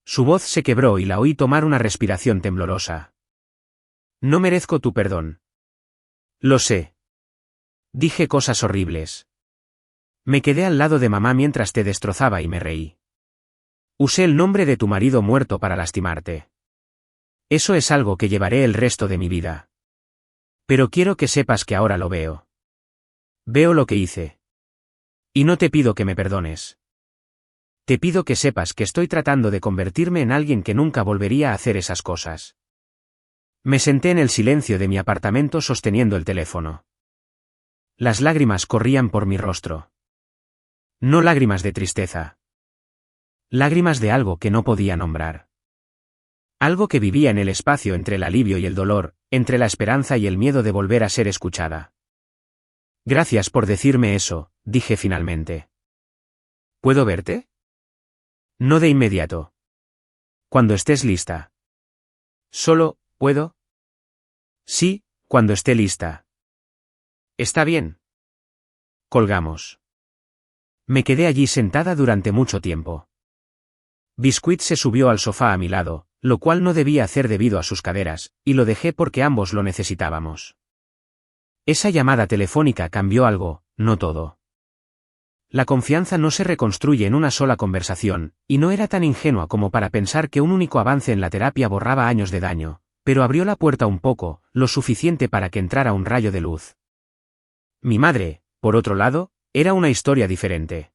Su voz se quebró y la oí tomar una respiración temblorosa. No merezco tu perdón. Lo sé. Dije cosas horribles. Me quedé al lado de mamá mientras te destrozaba y me reí. Usé el nombre de tu marido muerto para lastimarte. Eso es algo que llevaré el resto de mi vida. Pero quiero que sepas que ahora lo veo. Veo lo que hice. Y no te pido que me perdones. Te pido que sepas que estoy tratando de convertirme en alguien que nunca volvería a hacer esas cosas. Me senté en el silencio de mi apartamento sosteniendo el teléfono. Las lágrimas corrían por mi rostro. No lágrimas de tristeza. Lágrimas de algo que no podía nombrar. Algo que vivía en el espacio entre el alivio y el dolor, entre la esperanza y el miedo de volver a ser escuchada. Gracias por decirme eso, dije finalmente. ¿Puedo verte? No de inmediato. Cuando estés lista. ¿Solo, puedo? Sí, cuando esté lista. Está bien. Colgamos. Me quedé allí sentada durante mucho tiempo. Biscuit se subió al sofá a mi lado, lo cual no debía hacer debido a sus caderas, y lo dejé porque ambos lo necesitábamos. Esa llamada telefónica cambió algo, no todo. La confianza no se reconstruye en una sola conversación, y no era tan ingenua como para pensar que un único avance en la terapia borraba años de daño, pero abrió la puerta un poco, lo suficiente para que entrara un rayo de luz. Mi madre, por otro lado, era una historia diferente.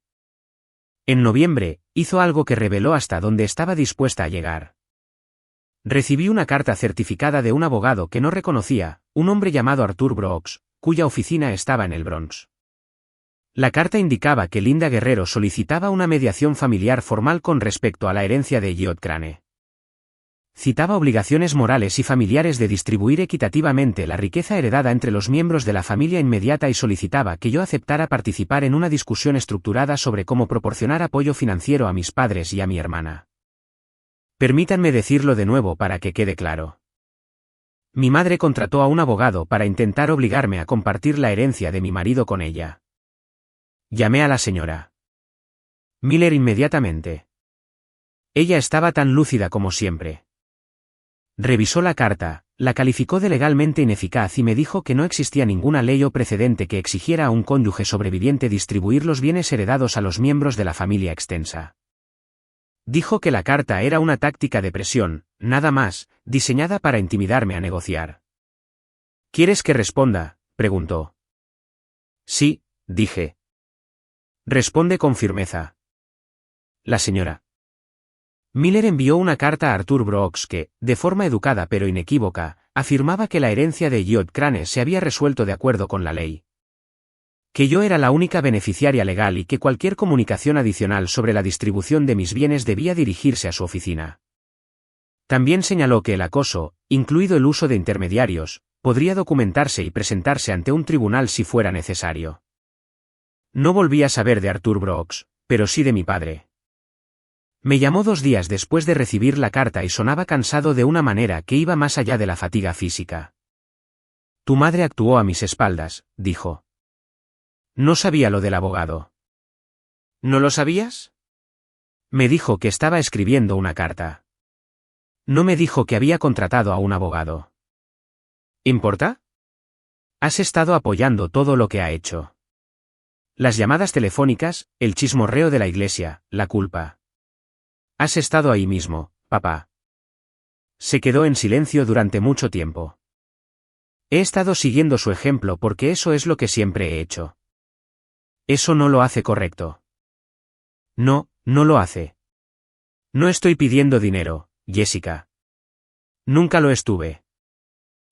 En noviembre, hizo algo que reveló hasta dónde estaba dispuesta a llegar. Recibí una carta certificada de un abogado que no reconocía, un hombre llamado Arthur Brooks, cuya oficina estaba en el Bronx. La carta indicaba que Linda Guerrero solicitaba una mediación familiar formal con respecto a la herencia de Elliot Crane. Citaba obligaciones morales y familiares de distribuir equitativamente la riqueza heredada entre los miembros de la familia inmediata y solicitaba que yo aceptara participar en una discusión estructurada sobre cómo proporcionar apoyo financiero a mis padres y a mi hermana. Permítanme decirlo de nuevo para que quede claro. Mi madre contrató a un abogado para intentar obligarme a compartir la herencia de mi marido con ella. Llamé a la señora Miller inmediatamente. Ella estaba tan lúcida como siempre. Revisó la carta, la calificó de legalmente ineficaz y me dijo que no existía ninguna ley o precedente que exigiera a un cónyuge sobreviviente distribuir los bienes heredados a los miembros de la familia extensa. Dijo que la carta era una táctica de presión, nada más, diseñada para intimidarme a negociar. ¿Quieres que responda?, preguntó. Sí, dije. Responde con firmeza. La señora Miller envió una carta a Arthur Brooks que, de forma educada pero inequívoca, afirmaba que la herencia de Elliot Crane se había resuelto de acuerdo con la ley. Que yo era la única beneficiaria legal y que cualquier comunicación adicional sobre la distribución de mis bienes debía dirigirse a su oficina. También señaló que el acoso, incluido el uso de intermediarios, podría documentarse y presentarse ante un tribunal si fuera necesario. No volví a saber de Arthur Brooks, pero sí de mi padre. Me llamó 2 días después de recibir la carta y sonaba cansado de una manera que iba más allá de la fatiga física. Tu madre actuó a mis espaldas, dijo. No sabía lo del abogado. ¿No lo sabías? Me dijo que estaba escribiendo una carta. No me dijo que había contratado a un abogado. ¿Importa? Has estado apoyando todo lo que ha hecho. Las llamadas telefónicas, el chismorreo de la iglesia, la culpa. Has estado ahí mismo, papá. Se quedó en silencio durante mucho tiempo. He estado siguiendo su ejemplo porque eso es lo que siempre he hecho. Eso no lo hace correcto. No, no lo hace. No estoy pidiendo dinero, Jessica. Nunca lo estuve.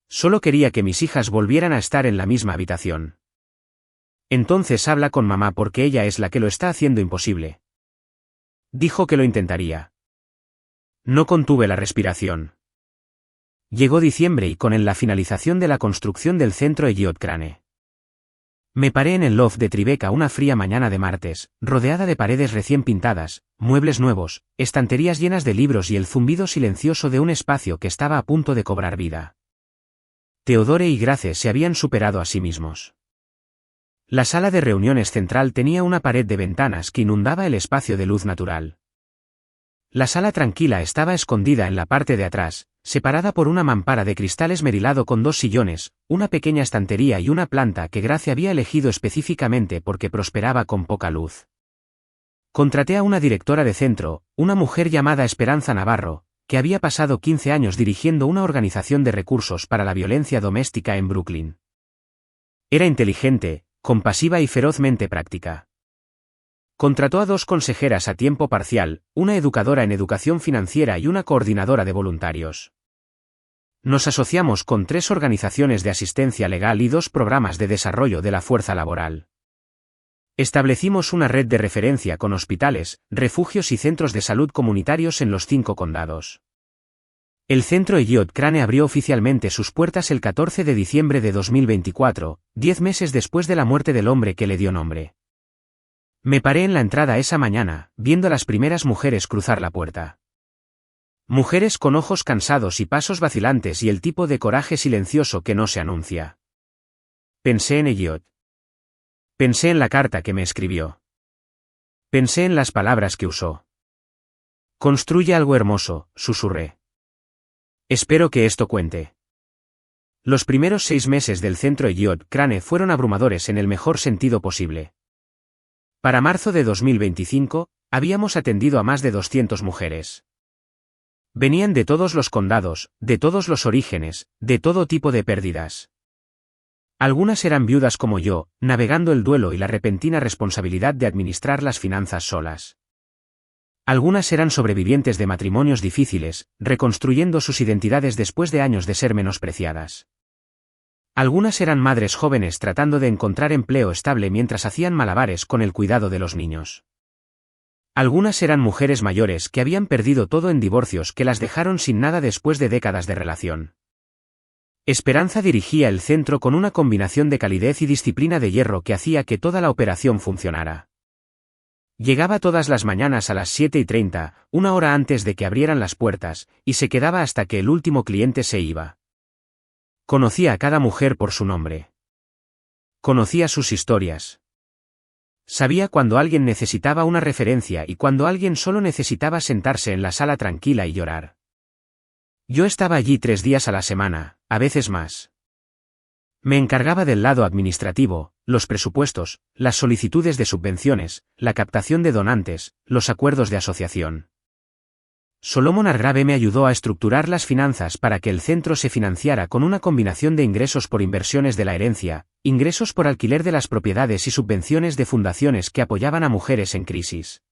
Solo quería que mis hijas volvieran a estar en la misma habitación. Entonces habla con mamá porque ella es la que lo está haciendo imposible. Dijo que lo intentaría. No contuve la respiración. Llegó diciembre y con él la finalización de la construcción del centro Elliott Crane. Me paré en el loft de Tribeca una fría mañana de martes, rodeada de paredes recién pintadas, muebles nuevos, estanterías llenas de libros y el zumbido silencioso de un espacio que estaba a punto de cobrar vida. Theodore y Grace se habían superado a sí mismos. La sala de reuniones central tenía una pared de ventanas que inundaba el espacio de luz natural. La sala tranquila estaba escondida en la parte de atrás, separada por una mampara de cristal esmerilado con 2 sillones, una pequeña estantería y una planta que Grace había elegido específicamente porque prosperaba con poca luz. Contraté a una directora de centro, una mujer llamada Esperanza Navarro, que había pasado 15 años dirigiendo una organización de recursos para la violencia doméstica en Brooklyn. Era inteligente, compasiva y ferozmente práctica. Contrató a 2 consejeras a tiempo parcial, una educadora en educación financiera y una coordinadora de voluntarios. Nos asociamos con 3 organizaciones de asistencia legal y 2 programas de desarrollo de la fuerza laboral. Establecimos una red de referencia con hospitales, refugios y centros de salud comunitarios en los 5 condados. El centro Elliott Crane abrió oficialmente sus puertas el 14 de diciembre de 2024, 10 meses después de la muerte del hombre que le dio nombre. Me paré en la entrada esa mañana, viendo a las primeras mujeres cruzar la puerta. Mujeres con ojos cansados y pasos vacilantes y el tipo de coraje silencioso que no se anuncia. Pensé en Elliott. Pensé en la carta que me escribió. Pensé en las palabras que usó. Construye algo hermoso, susurré. Espero que esto cuente. Los primeros 6 meses del centro Elliott Crane fueron abrumadores en el mejor sentido posible. Para marzo de 2025, habíamos atendido a más de 200 mujeres. Venían de todos los condados, de todos los orígenes, de todo tipo de pérdidas. Algunas eran viudas como yo, navegando el duelo y la repentina responsabilidad de administrar las finanzas solas. Algunas eran sobrevivientes de matrimonios difíciles, reconstruyendo sus identidades después de años de ser menospreciadas. Algunas eran madres jóvenes tratando de encontrar empleo estable mientras hacían malabares con el cuidado de los niños. Algunas eran mujeres mayores que habían perdido todo en divorcios que las dejaron sin nada después de décadas de relación. Esperanza dirigía el centro con una combinación de calidez y disciplina de hierro que hacía que toda la operación funcionara. Llegaba todas las mañanas a las 7:30, una hora antes de que abrieran las puertas, y se quedaba hasta que el último cliente se iba. Conocía a cada mujer por su nombre. Conocía sus historias. Sabía cuando alguien necesitaba una referencia y cuando alguien solo necesitaba sentarse en la sala tranquila y llorar. Yo estaba allí 3 días a la semana, a veces más. Me encargaba del lado administrativo, los presupuestos, las solicitudes de subvenciones, la captación de donantes, los acuerdos de asociación. Solomon Hargrave me ayudó a estructurar las finanzas para que el centro se financiara con una combinación de ingresos por inversiones de la herencia, ingresos por alquiler de las propiedades y subvenciones de fundaciones que apoyaban a mujeres en crisis.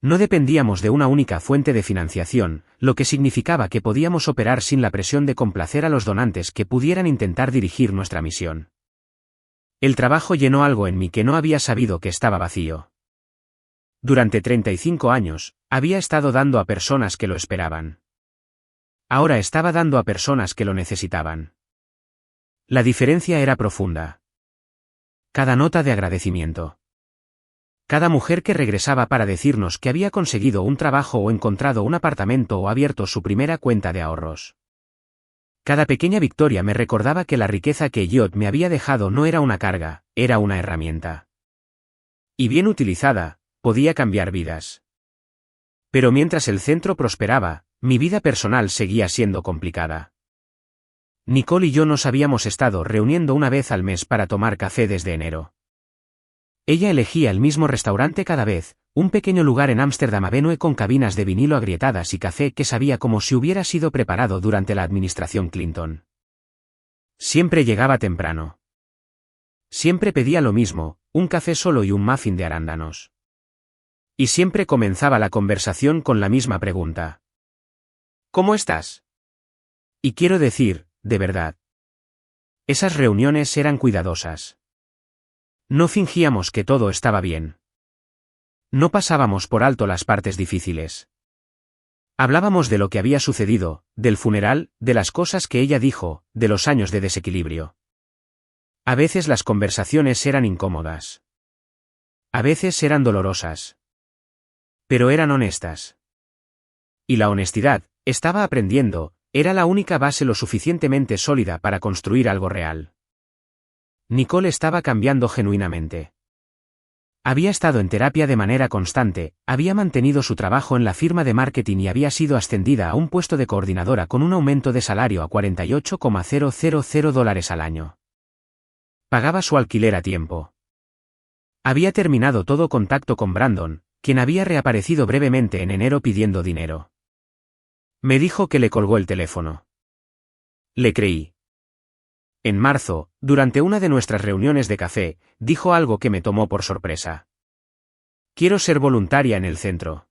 No dependíamos de una única fuente de financiación, lo que significaba que podíamos operar sin la presión de complacer a los donantes que pudieran intentar dirigir nuestra misión. El trabajo llenó algo en mí que no había sabido que estaba vacío. Durante 35 años, había estado dando a personas que lo esperaban. Ahora estaba dando a personas que lo necesitaban. La diferencia era profunda. Cada nota de agradecimiento. Cada mujer que regresaba para decirnos que había conseguido un trabajo o encontrado un apartamento o abierto su primera cuenta de ahorros. Cada pequeña victoria me recordaba que la riqueza que Elliot me había dejado no era una carga, era una herramienta. Y bien utilizada, podía cambiar vidas. Pero mientras el centro prosperaba, mi vida personal seguía siendo complicada. Nicole y yo nos habíamos estado reuniendo una vez al mes para tomar café desde enero. Ella elegía el mismo restaurante cada vez, un pequeño lugar en Ámsterdam Avenue con cabinas de vinilo agrietadas y café que sabía como si hubiera sido preparado durante la administración Clinton. Siempre llegaba temprano. Siempre pedía lo mismo, un café solo y un muffin de arándanos. Y siempre comenzaba la conversación con la misma pregunta. ¿Cómo estás? Y quiero decir, de verdad. Esas reuniones eran cuidadosas. No fingíamos que todo estaba bien. No pasábamos por alto las partes difíciles. Hablábamos de lo que había sucedido, del funeral, de las cosas que ella dijo, de los años de desequilibrio. A veces las conversaciones eran incómodas. A veces eran dolorosas. Pero eran honestas. Y la honestidad, estaba aprendiendo, era la única base lo suficientemente sólida para construir algo real. Nicole estaba cambiando genuinamente. Había estado en terapia de manera constante, había mantenido su trabajo en la firma de marketing y había sido ascendida a un puesto de coordinadora con un aumento de salario a $48,000 al año. Pagaba su alquiler a tiempo. Había terminado todo contacto con Brandon, quien había reaparecido brevemente en enero pidiendo dinero. Me dijo que le colgó el teléfono. Le creí. En marzo, durante una de nuestras reuniones de café, dijo algo que me tomó por sorpresa. Quiero ser voluntaria en el centro.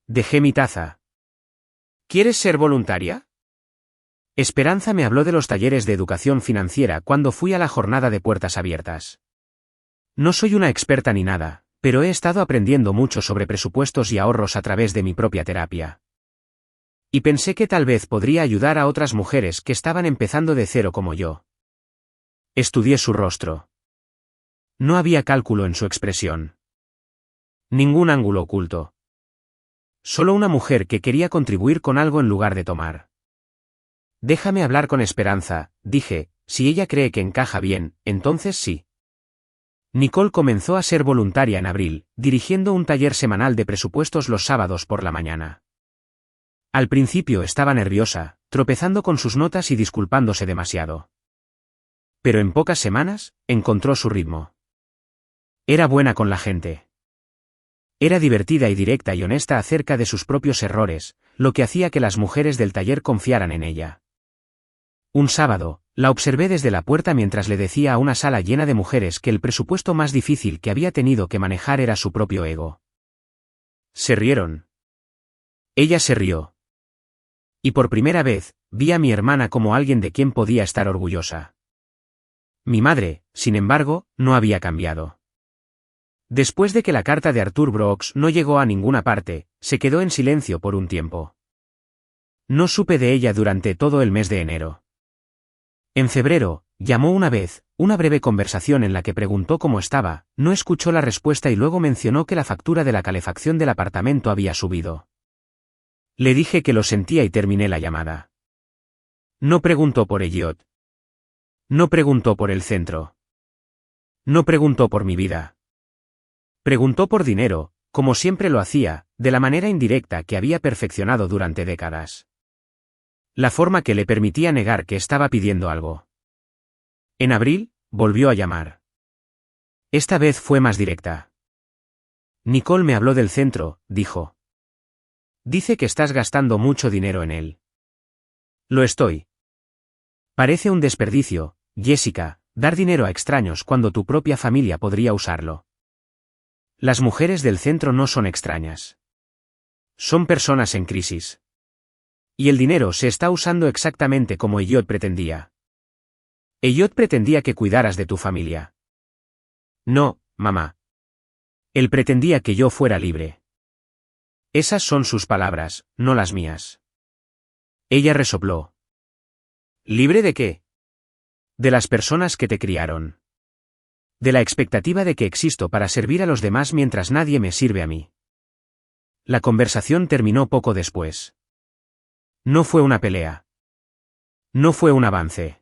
Dejé mi taza. ¿Quieres ser voluntaria? Esperanza me habló de los talleres de educación financiera cuando fui a la jornada de puertas abiertas. No soy una experta ni nada, pero he estado aprendiendo mucho sobre presupuestos y ahorros a través de mi propia terapia. Y pensé que tal vez podría ayudar a otras mujeres que estaban empezando de cero como yo. Estudié su rostro. No había cálculo en su expresión. Ningún ángulo oculto. Solo una mujer que quería contribuir con algo en lugar de tomar. Déjame hablar con Esperanza, dije, si ella cree que encaja bien, entonces sí. Nicole comenzó a ser voluntaria en abril, dirigiendo un taller semanal de presupuestos los sábados por la mañana. Al principio estaba nerviosa, tropezando con sus notas y disculpándose demasiado. Pero en pocas semanas, encontró su ritmo. Era buena con la gente. Era divertida y directa y honesta acerca de sus propios errores, lo que hacía que las mujeres del taller confiaran en ella. Un sábado, la observé desde la puerta mientras le decía a una sala llena de mujeres que el presupuesto más difícil que había tenido que manejar era su propio ego. Se rieron. Ella se rió. Y por primera vez, vi a mi hermana como alguien de quien podía estar orgullosa. Mi madre, sin embargo, no había cambiado. Después de que la carta de Arthur Brooks no llegó a ninguna parte, se quedó en silencio por un tiempo. No supe de ella durante todo el mes de enero. En febrero, llamó una vez, una breve conversación en la que preguntó cómo estaba, no escuchó la respuesta y luego mencionó que la factura de la calefacción del apartamento había subido. Le dije que lo sentía y terminé la llamada. No preguntó por Elliot. No preguntó por el centro. No preguntó por mi vida. Preguntó por dinero, como siempre lo hacía, de la manera indirecta que había perfeccionado durante décadas. La forma que le permitía negar que estaba pidiendo algo. En abril, volvió a llamar. Esta vez fue más directa. Nicole me habló del centro, dijo. Dice que estás gastando mucho dinero en él. Lo estoy. Parece un desperdicio, Jessica, dar dinero a extraños cuando tu propia familia podría usarlo. Las mujeres del centro no son extrañas. Son personas en crisis. Y el dinero se está usando exactamente como Elliot pretendía. Elliot pretendía que cuidaras de tu familia. No, mamá. Él pretendía que yo fuera libre. Esas son sus palabras, no las mías. Ella resopló. ¿Libre de qué? De las personas que te criaron. De la expectativa de que existo para servir a los demás mientras nadie me sirve a mí. La conversación terminó poco después. No fue una pelea. No fue un avance.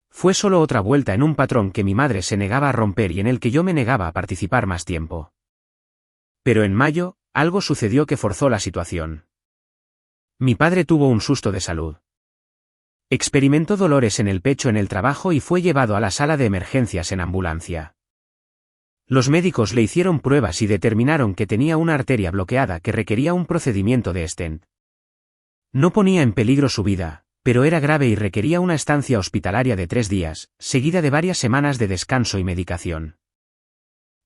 Fue solo otra vuelta en un patrón que mi madre se negaba a romper y en el que yo me negaba a participar más tiempo. Pero en mayo, algo sucedió que forzó la situación. Mi padre tuvo un susto de salud. Experimentó dolores en el pecho en el trabajo y fue llevado a la sala de emergencias en ambulancia. Los médicos le hicieron pruebas y determinaron que tenía una arteria bloqueada que requería un procedimiento de stent. No ponía en peligro su vida, pero era grave y requería una estancia hospitalaria de 3 días, seguida de varias semanas de descanso y medicación.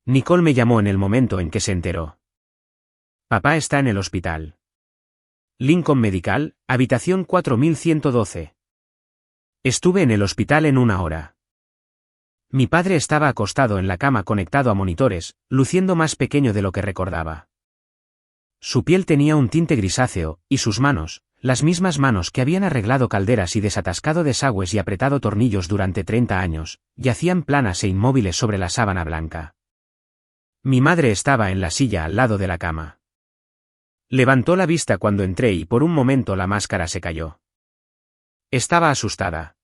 Nicole me llamó en el momento en que se enteró. Papá está en el hospital. Lincoln Medical, habitación 4112. Estuve en el hospital en 1 hora. Mi padre estaba acostado en la cama conectado a monitores, luciendo más pequeño de lo que recordaba. Su piel tenía un tinte grisáceo, y sus manos, las mismas manos que habían arreglado calderas y desatascado desagües y apretado tornillos durante 30 años, yacían planas e inmóviles sobre la sábana blanca. Mi madre estaba en la silla al lado de la cama. Levantó la vista cuando entré y por un momento la máscara se cayó. Estaba asustada.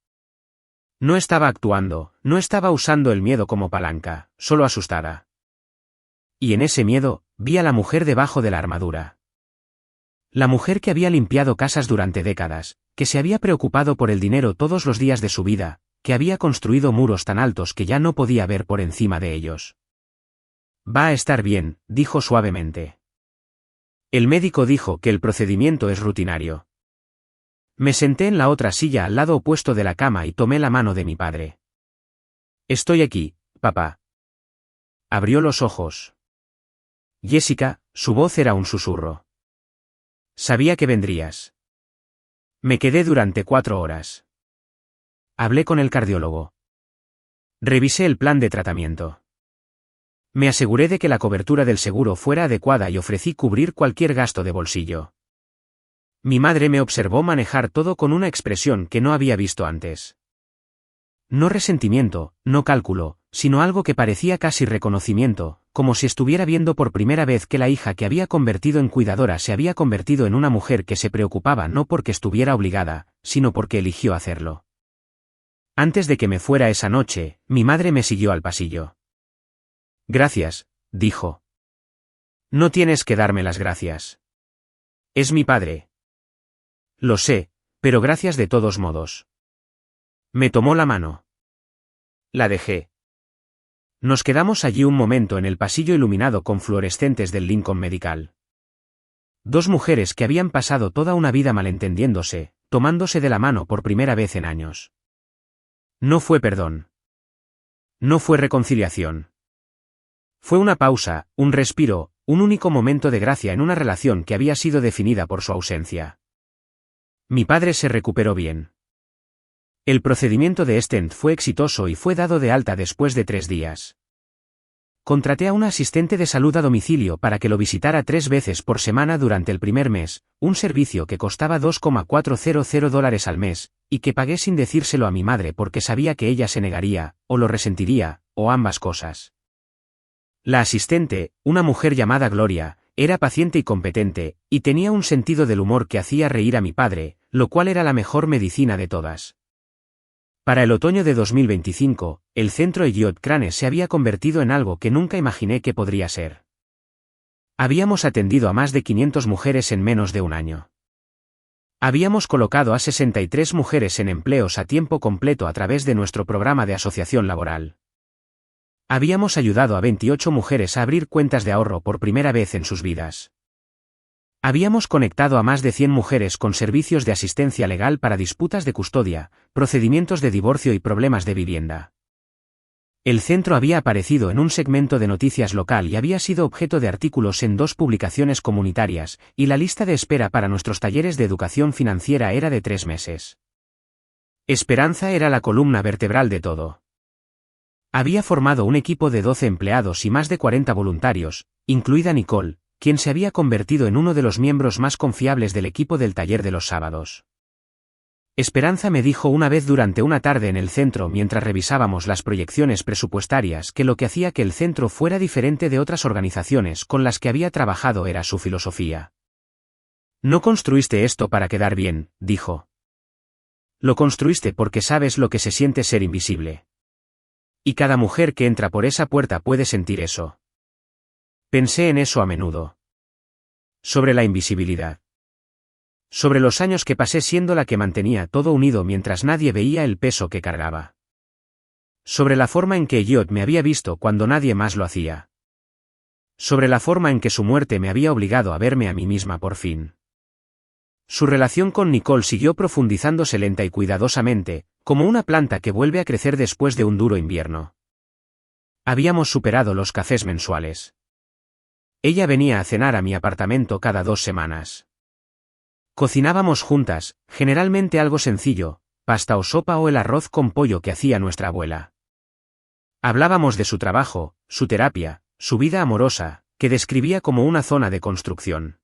No estaba actuando, no estaba usando el miedo como palanca, solo asustada. Y en ese miedo, vi a la mujer debajo de la armadura. La mujer que había limpiado casas durante décadas, que se había preocupado por el dinero todos los días de su vida, que había construido muros tan altos que ya no podía ver por encima de ellos. Va a estar bien, dijo suavemente. El médico dijo que el procedimiento es rutinario. Me senté en la otra silla al lado opuesto de la cama y tomé la mano de mi padre. Estoy aquí, papá. Abrió los ojos. Jessica, su voz era un susurro. Sabía que vendrías. Me quedé durante 4 horas. Hablé con el cardiólogo. Revisé el plan de tratamiento. Me aseguré de que la cobertura del seguro fuera adecuada y ofrecí cubrir cualquier gasto de bolsillo. Mi madre me observó manejar todo con una expresión que no había visto antes. No resentimiento, no cálculo, sino algo que parecía casi reconocimiento, como si estuviera viendo por primera vez que la hija que había convertido en cuidadora se había convertido en una mujer que se preocupaba no porque estuviera obligada, sino porque eligió hacerlo. Antes de que me fuera esa noche, mi madre me siguió al pasillo. Gracias, dijo. No tienes que darme las gracias. Es mi padre. Lo sé, pero gracias de todos modos. Me tomó la mano. La dejé. Nos quedamos allí un momento en el pasillo iluminado con fluorescentes del Lincoln Medical. 2 mujeres que habían pasado toda una vida malentendiéndose, tomándose de la mano por primera vez en años. No fue perdón. No fue reconciliación. Fue una pausa, un respiro, un único momento de gracia en una relación que había sido definida por su ausencia. Mi padre se recuperó bien. El procedimiento de stent fue exitoso y fue dado de alta después de 3 días. Contraté a un asistente de salud a domicilio para que lo visitara 3 veces por semana durante el primer mes, un servicio que costaba $2,400 al mes, y que pagué sin decírselo a mi madre porque sabía que ella se negaría, o lo resentiría, o ambas cosas. La asistente, una mujer llamada Gloria, era paciente y competente, y tenía un sentido del humor que hacía reír a mi padre, lo cual era la mejor medicina de todas. Para el otoño de 2025, el centro Elliott Crane se había convertido en algo que nunca imaginé que podría ser. Habíamos atendido a más de 500 mujeres en menos de un año. Habíamos colocado a 63 mujeres en empleos a tiempo completo a través de nuestro programa de asociación laboral. Habíamos ayudado a 28 mujeres a abrir cuentas de ahorro por primera vez en sus vidas. Habíamos conectado a más de 100 mujeres con servicios de asistencia legal para disputas de custodia, procedimientos de divorcio y problemas de vivienda. El centro había aparecido en un segmento de noticias local y había sido objeto de artículos en 2 publicaciones comunitarias, y la lista de espera para nuestros talleres de educación financiera era de 3 meses. Esperanza era la columna vertebral de todo. Había formado un equipo de 12 empleados y más de 40 voluntarios, incluida Nicole, quien se había convertido en uno de los miembros más confiables del equipo del taller de los sábados. Esperanza me dijo una vez durante una tarde en el centro mientras revisábamos las proyecciones presupuestarias que lo que hacía que el centro fuera diferente de otras organizaciones con las que había trabajado era su filosofía. No construiste esto para quedar bien, dijo. Lo construiste porque sabes lo que se siente ser invisible. Y cada mujer que entra por esa puerta puede sentir eso. Pensé en eso a menudo. Sobre la invisibilidad. Sobre los años que pasé siendo la que mantenía todo unido mientras nadie veía el peso que cargaba. Sobre la forma en que Elliot me había visto cuando nadie más lo hacía. Sobre la forma en que su muerte me había obligado a verme a mí misma por fin. Su relación con Nicole siguió profundizándose lenta y cuidadosamente, como una planta que vuelve a crecer después de un duro invierno. Habíamos superado los cafés mensuales. Ella venía a cenar a mi apartamento cada 2 semanas. Cocinábamos juntas, generalmente algo sencillo, pasta o sopa o el arroz con pollo que hacía nuestra abuela. Hablábamos de su trabajo, su terapia, su vida amorosa, que describía como una zona de construcción.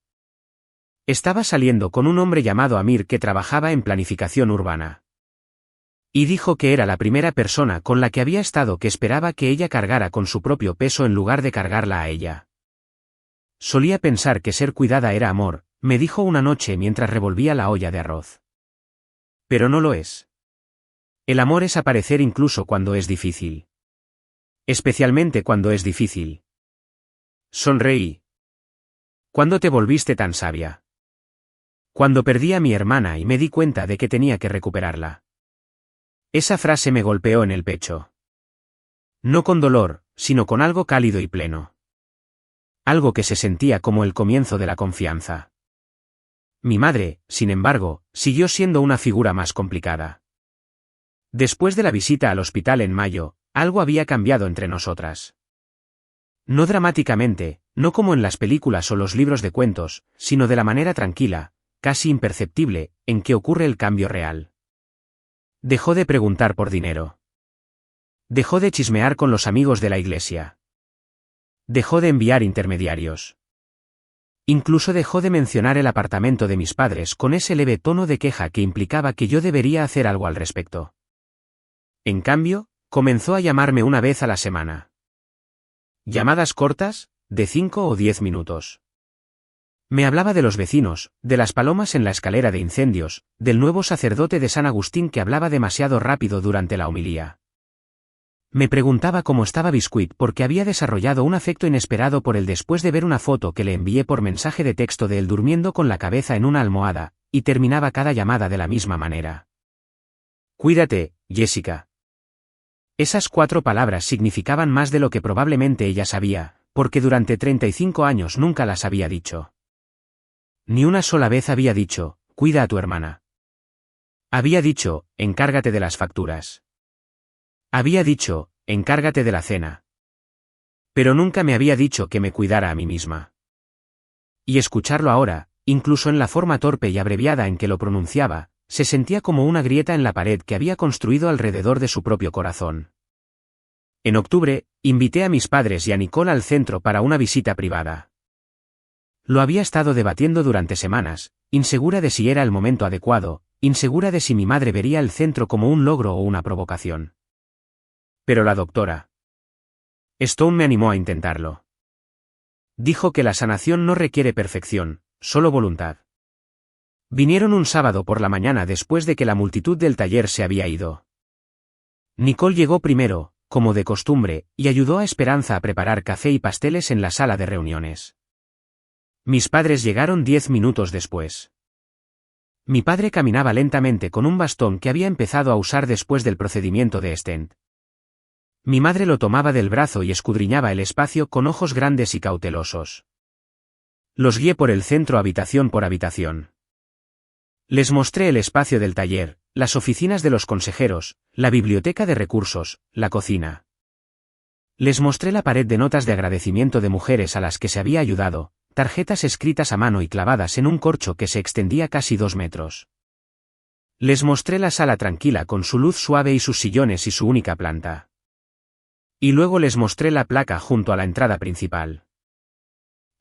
Estaba saliendo con un hombre llamado Amir que trabajaba en planificación urbana. Y dijo que era la primera persona con la que había estado que esperaba que ella cargara con su propio peso en lugar de cargarla a ella. Solía pensar que ser cuidada era amor, me dijo una noche mientras revolvía la olla de arroz. Pero no lo es. El amor es aparecer incluso cuando es difícil. Especialmente cuando es difícil. Sonreí. ¿Cuándo te volviste tan sabia? Cuando perdí a mi hermana y me di cuenta de que tenía que recuperarla. Esa frase me golpeó en el pecho. No con dolor, sino con algo cálido y pleno. Algo que se sentía como el comienzo de la confianza. Mi madre, sin embargo, siguió siendo una figura más complicada. Después de la visita al hospital en mayo, algo había cambiado entre nosotras. No dramáticamente, no como en las películas o los libros de cuentos, sino de la manera tranquila, casi imperceptible, en que ocurre el cambio real. Dejó de preguntar por dinero. Dejó de chismear con los amigos de la iglesia. Dejó de enviar intermediarios. Incluso dejó de mencionar el apartamento de mis padres con ese leve tono de queja que implicaba que yo debería hacer algo al respecto. En cambio, comenzó a llamarme una vez a la semana. Llamadas cortas, de 5 o 10 minutos. Me hablaba de los vecinos, de las palomas en la escalera de incendios, del nuevo sacerdote de San Agustín que hablaba demasiado rápido durante la homilía. Me preguntaba cómo estaba Biscuit porque había desarrollado un afecto inesperado por él después de ver una foto que le envié por mensaje de texto de él durmiendo con la cabeza en una almohada, y terminaba cada llamada de la misma manera. Cuídate, Jessica. Esas 4 palabras significaban más de lo que probablemente ella sabía, porque durante 35 años nunca las había dicho. Ni una sola vez había dicho, cuida a tu hermana. Había dicho, encárgate de las facturas. Había dicho, encárgate de la cena. Pero nunca me había dicho que me cuidara a mí misma. Y escucharlo ahora, incluso en la forma torpe y abreviada en que lo pronunciaba, se sentía como una grieta en la pared que había construido alrededor de su propio corazón. En octubre, invité a mis padres y a Nicole al centro para una visita privada. Lo había estado debatiendo durante semanas, insegura de si era el momento adecuado, insegura de si mi madre vería el centro como un logro o una provocación. Pero la doctora Stone me animó a intentarlo. Dijo que la sanación no requiere perfección, solo voluntad. Vinieron un sábado por la mañana después de que la multitud del taller se había ido. Nicole llegó primero, como de costumbre, y ayudó a Esperanza a preparar café y pasteles en la sala de reuniones. Mis padres llegaron 10 minutos después. Mi padre caminaba lentamente con un bastón que había empezado a usar después del procedimiento de Stent. Mi madre lo tomaba del brazo y escudriñaba el espacio con ojos grandes y cautelosos. Los guié por el centro habitación por habitación. Les mostré el espacio del taller, las oficinas de los consejeros, la biblioteca de recursos, la cocina. Les mostré la pared de notas de agradecimiento de mujeres a las que se había ayudado, tarjetas escritas a mano y clavadas en un corcho que se extendía casi 2 metros. Les mostré la sala tranquila con su luz suave y sus sillones y su única planta. Y luego les mostré la placa junto a la entrada principal.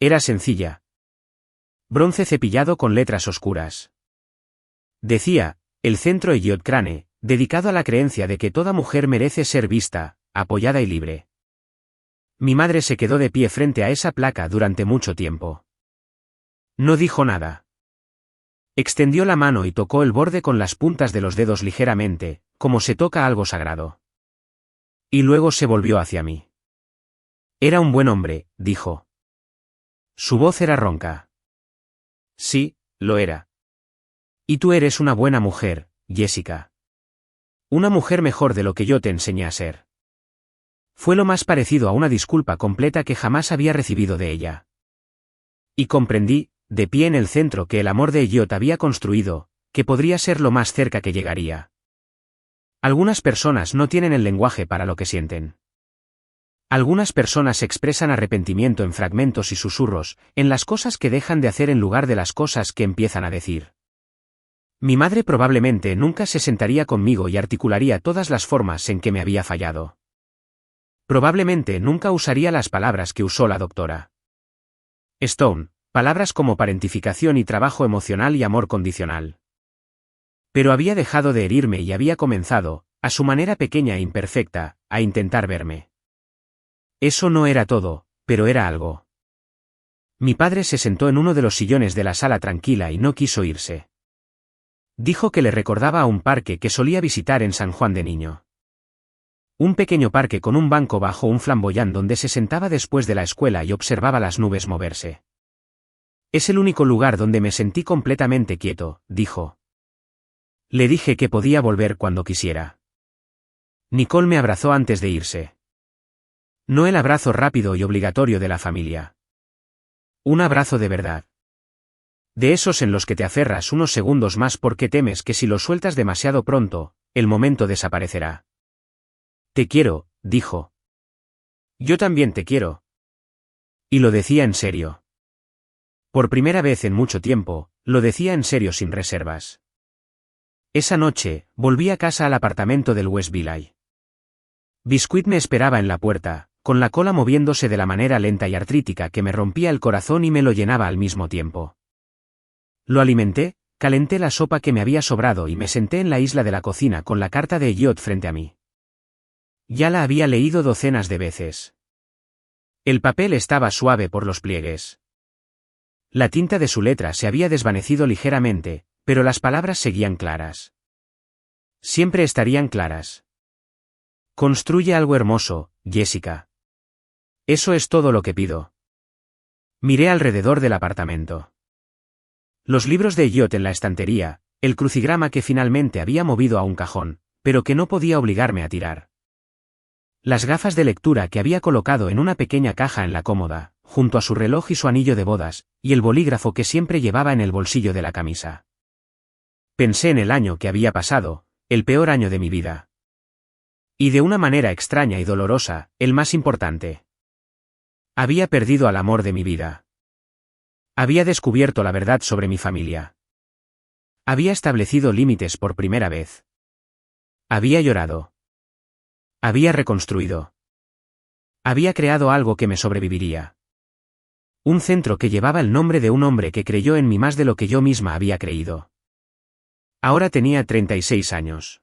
Era sencilla. Bronce cepillado con letras oscuras. Decía, El centro Elliott Crane, dedicado a la creencia de que toda mujer merece ser vista, apoyada y libre. Mi madre se quedó de pie frente a esa placa durante mucho tiempo. No dijo nada. Extendió la mano y tocó el borde con las puntas de los dedos ligeramente, como se toca algo sagrado. Y luego se volvió hacia mí. Era un buen hombre, dijo. Su voz era ronca. Sí, lo era. Y tú eres una buena mujer, Jessica. Una mujer mejor de lo que yo te enseñé a ser. Fue lo más parecido a una disculpa completa que jamás había recibido de ella. Y comprendí, de pie en el centro que el amor de Elliott había construido, que podría ser lo más cerca que llegaría. Algunas personas no tienen el lenguaje para lo que sienten. Algunas personas expresan arrepentimiento en fragmentos y susurros, en las cosas que dejan de hacer en lugar de las cosas que empiezan a decir. Mi madre probablemente nunca se sentaría conmigo y articularía todas las formas en que me había fallado. Probablemente nunca usaría las palabras que usó la doctora Stone, palabras como parentificación y trabajo emocional y amor condicional. Pero había dejado de herirme y había comenzado, a su manera pequeña e imperfecta, a intentar verme. Eso no era todo, pero era algo. Mi padre se sentó en uno de los sillones de la sala tranquila y no quiso irse. Dijo que le recordaba a un parque que solía visitar en San Juan de niño. Un pequeño parque con un banco bajo un flamboyán donde se sentaba después de la escuela y observaba las nubes moverse. Es el único lugar donde me sentí completamente quieto, dijo. Le dije que podía volver cuando quisiera. Nicole me abrazó antes de irse. No el abrazo rápido y obligatorio de la familia. Un abrazo de verdad. De esos en los que te aferras unos segundos más porque temes que si lo sueltas demasiado pronto, el momento desaparecerá. Te quiero, dijo. Yo también te quiero. Y lo decía en serio. Por primera vez en mucho tiempo, lo decía en serio sin reservas. Esa noche, volví a casa al apartamento del West Village. Biscuit me esperaba en la puerta, con la cola moviéndose de la manera lenta y artrítica que me rompía el corazón y me lo llenaba al mismo tiempo. Lo alimenté, calenté la sopa que me había sobrado y me senté en la isla de la cocina con la carta de Elliott frente a mí. Ya la había leído docenas de veces. El papel estaba suave por los pliegues. La tinta de su letra se había desvanecido ligeramente, pero las palabras seguían claras. Siempre estarían claras. Construye algo hermoso, Jessica. Eso es todo lo que pido. Miré alrededor del apartamento. Los libros de Elliott en la estantería, el crucigrama que finalmente había movido a un cajón, pero que no podía obligarme a tirar. Las gafas de lectura que había colocado en una pequeña caja en la cómoda, junto a su reloj y su anillo de bodas, y el bolígrafo que siempre llevaba en el bolsillo de la camisa. Pensé en el año que había pasado, el peor año de mi vida. Y de una manera extraña y dolorosa, el más importante. Había perdido al amor de mi vida. Había descubierto la verdad sobre mi familia. Había establecido límites por primera vez. Había llorado. Había reconstruido. Había creado algo que me sobreviviría. Un centro que llevaba el nombre de un hombre que creyó en mí más de lo que yo misma había creído. Ahora tenía 36 años.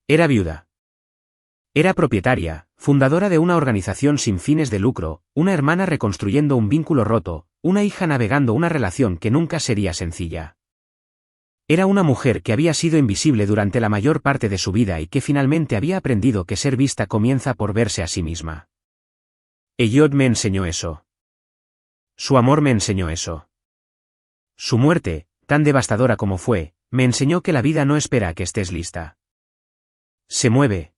Era viuda. Era propietaria, fundadora de una organización sin fines de lucro, una hermana reconstruyendo un vínculo roto, una hija navegando una relación que nunca sería sencilla. Era una mujer que había sido invisible durante la mayor parte de su vida y que finalmente había aprendido que ser vista comienza por verse a sí misma. Elliott me enseñó eso. Su amor me enseñó eso. Su muerte, tan devastadora como fue, me enseñó que la vida no espera a que estés lista. Se mueve.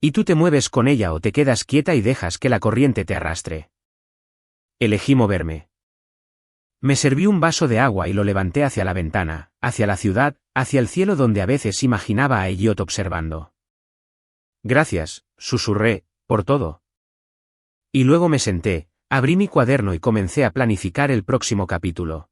Y tú te mueves con ella o te quedas quieta y dejas que la corriente te arrastre. Elegí moverme. Me serví un vaso de agua y lo levanté hacia la ventana, hacia la ciudad, hacia el cielo donde a veces imaginaba a Elliott observando. Gracias, susurré, por todo. Y luego me senté, abrí mi cuaderno y comencé a planificar el próximo capítulo.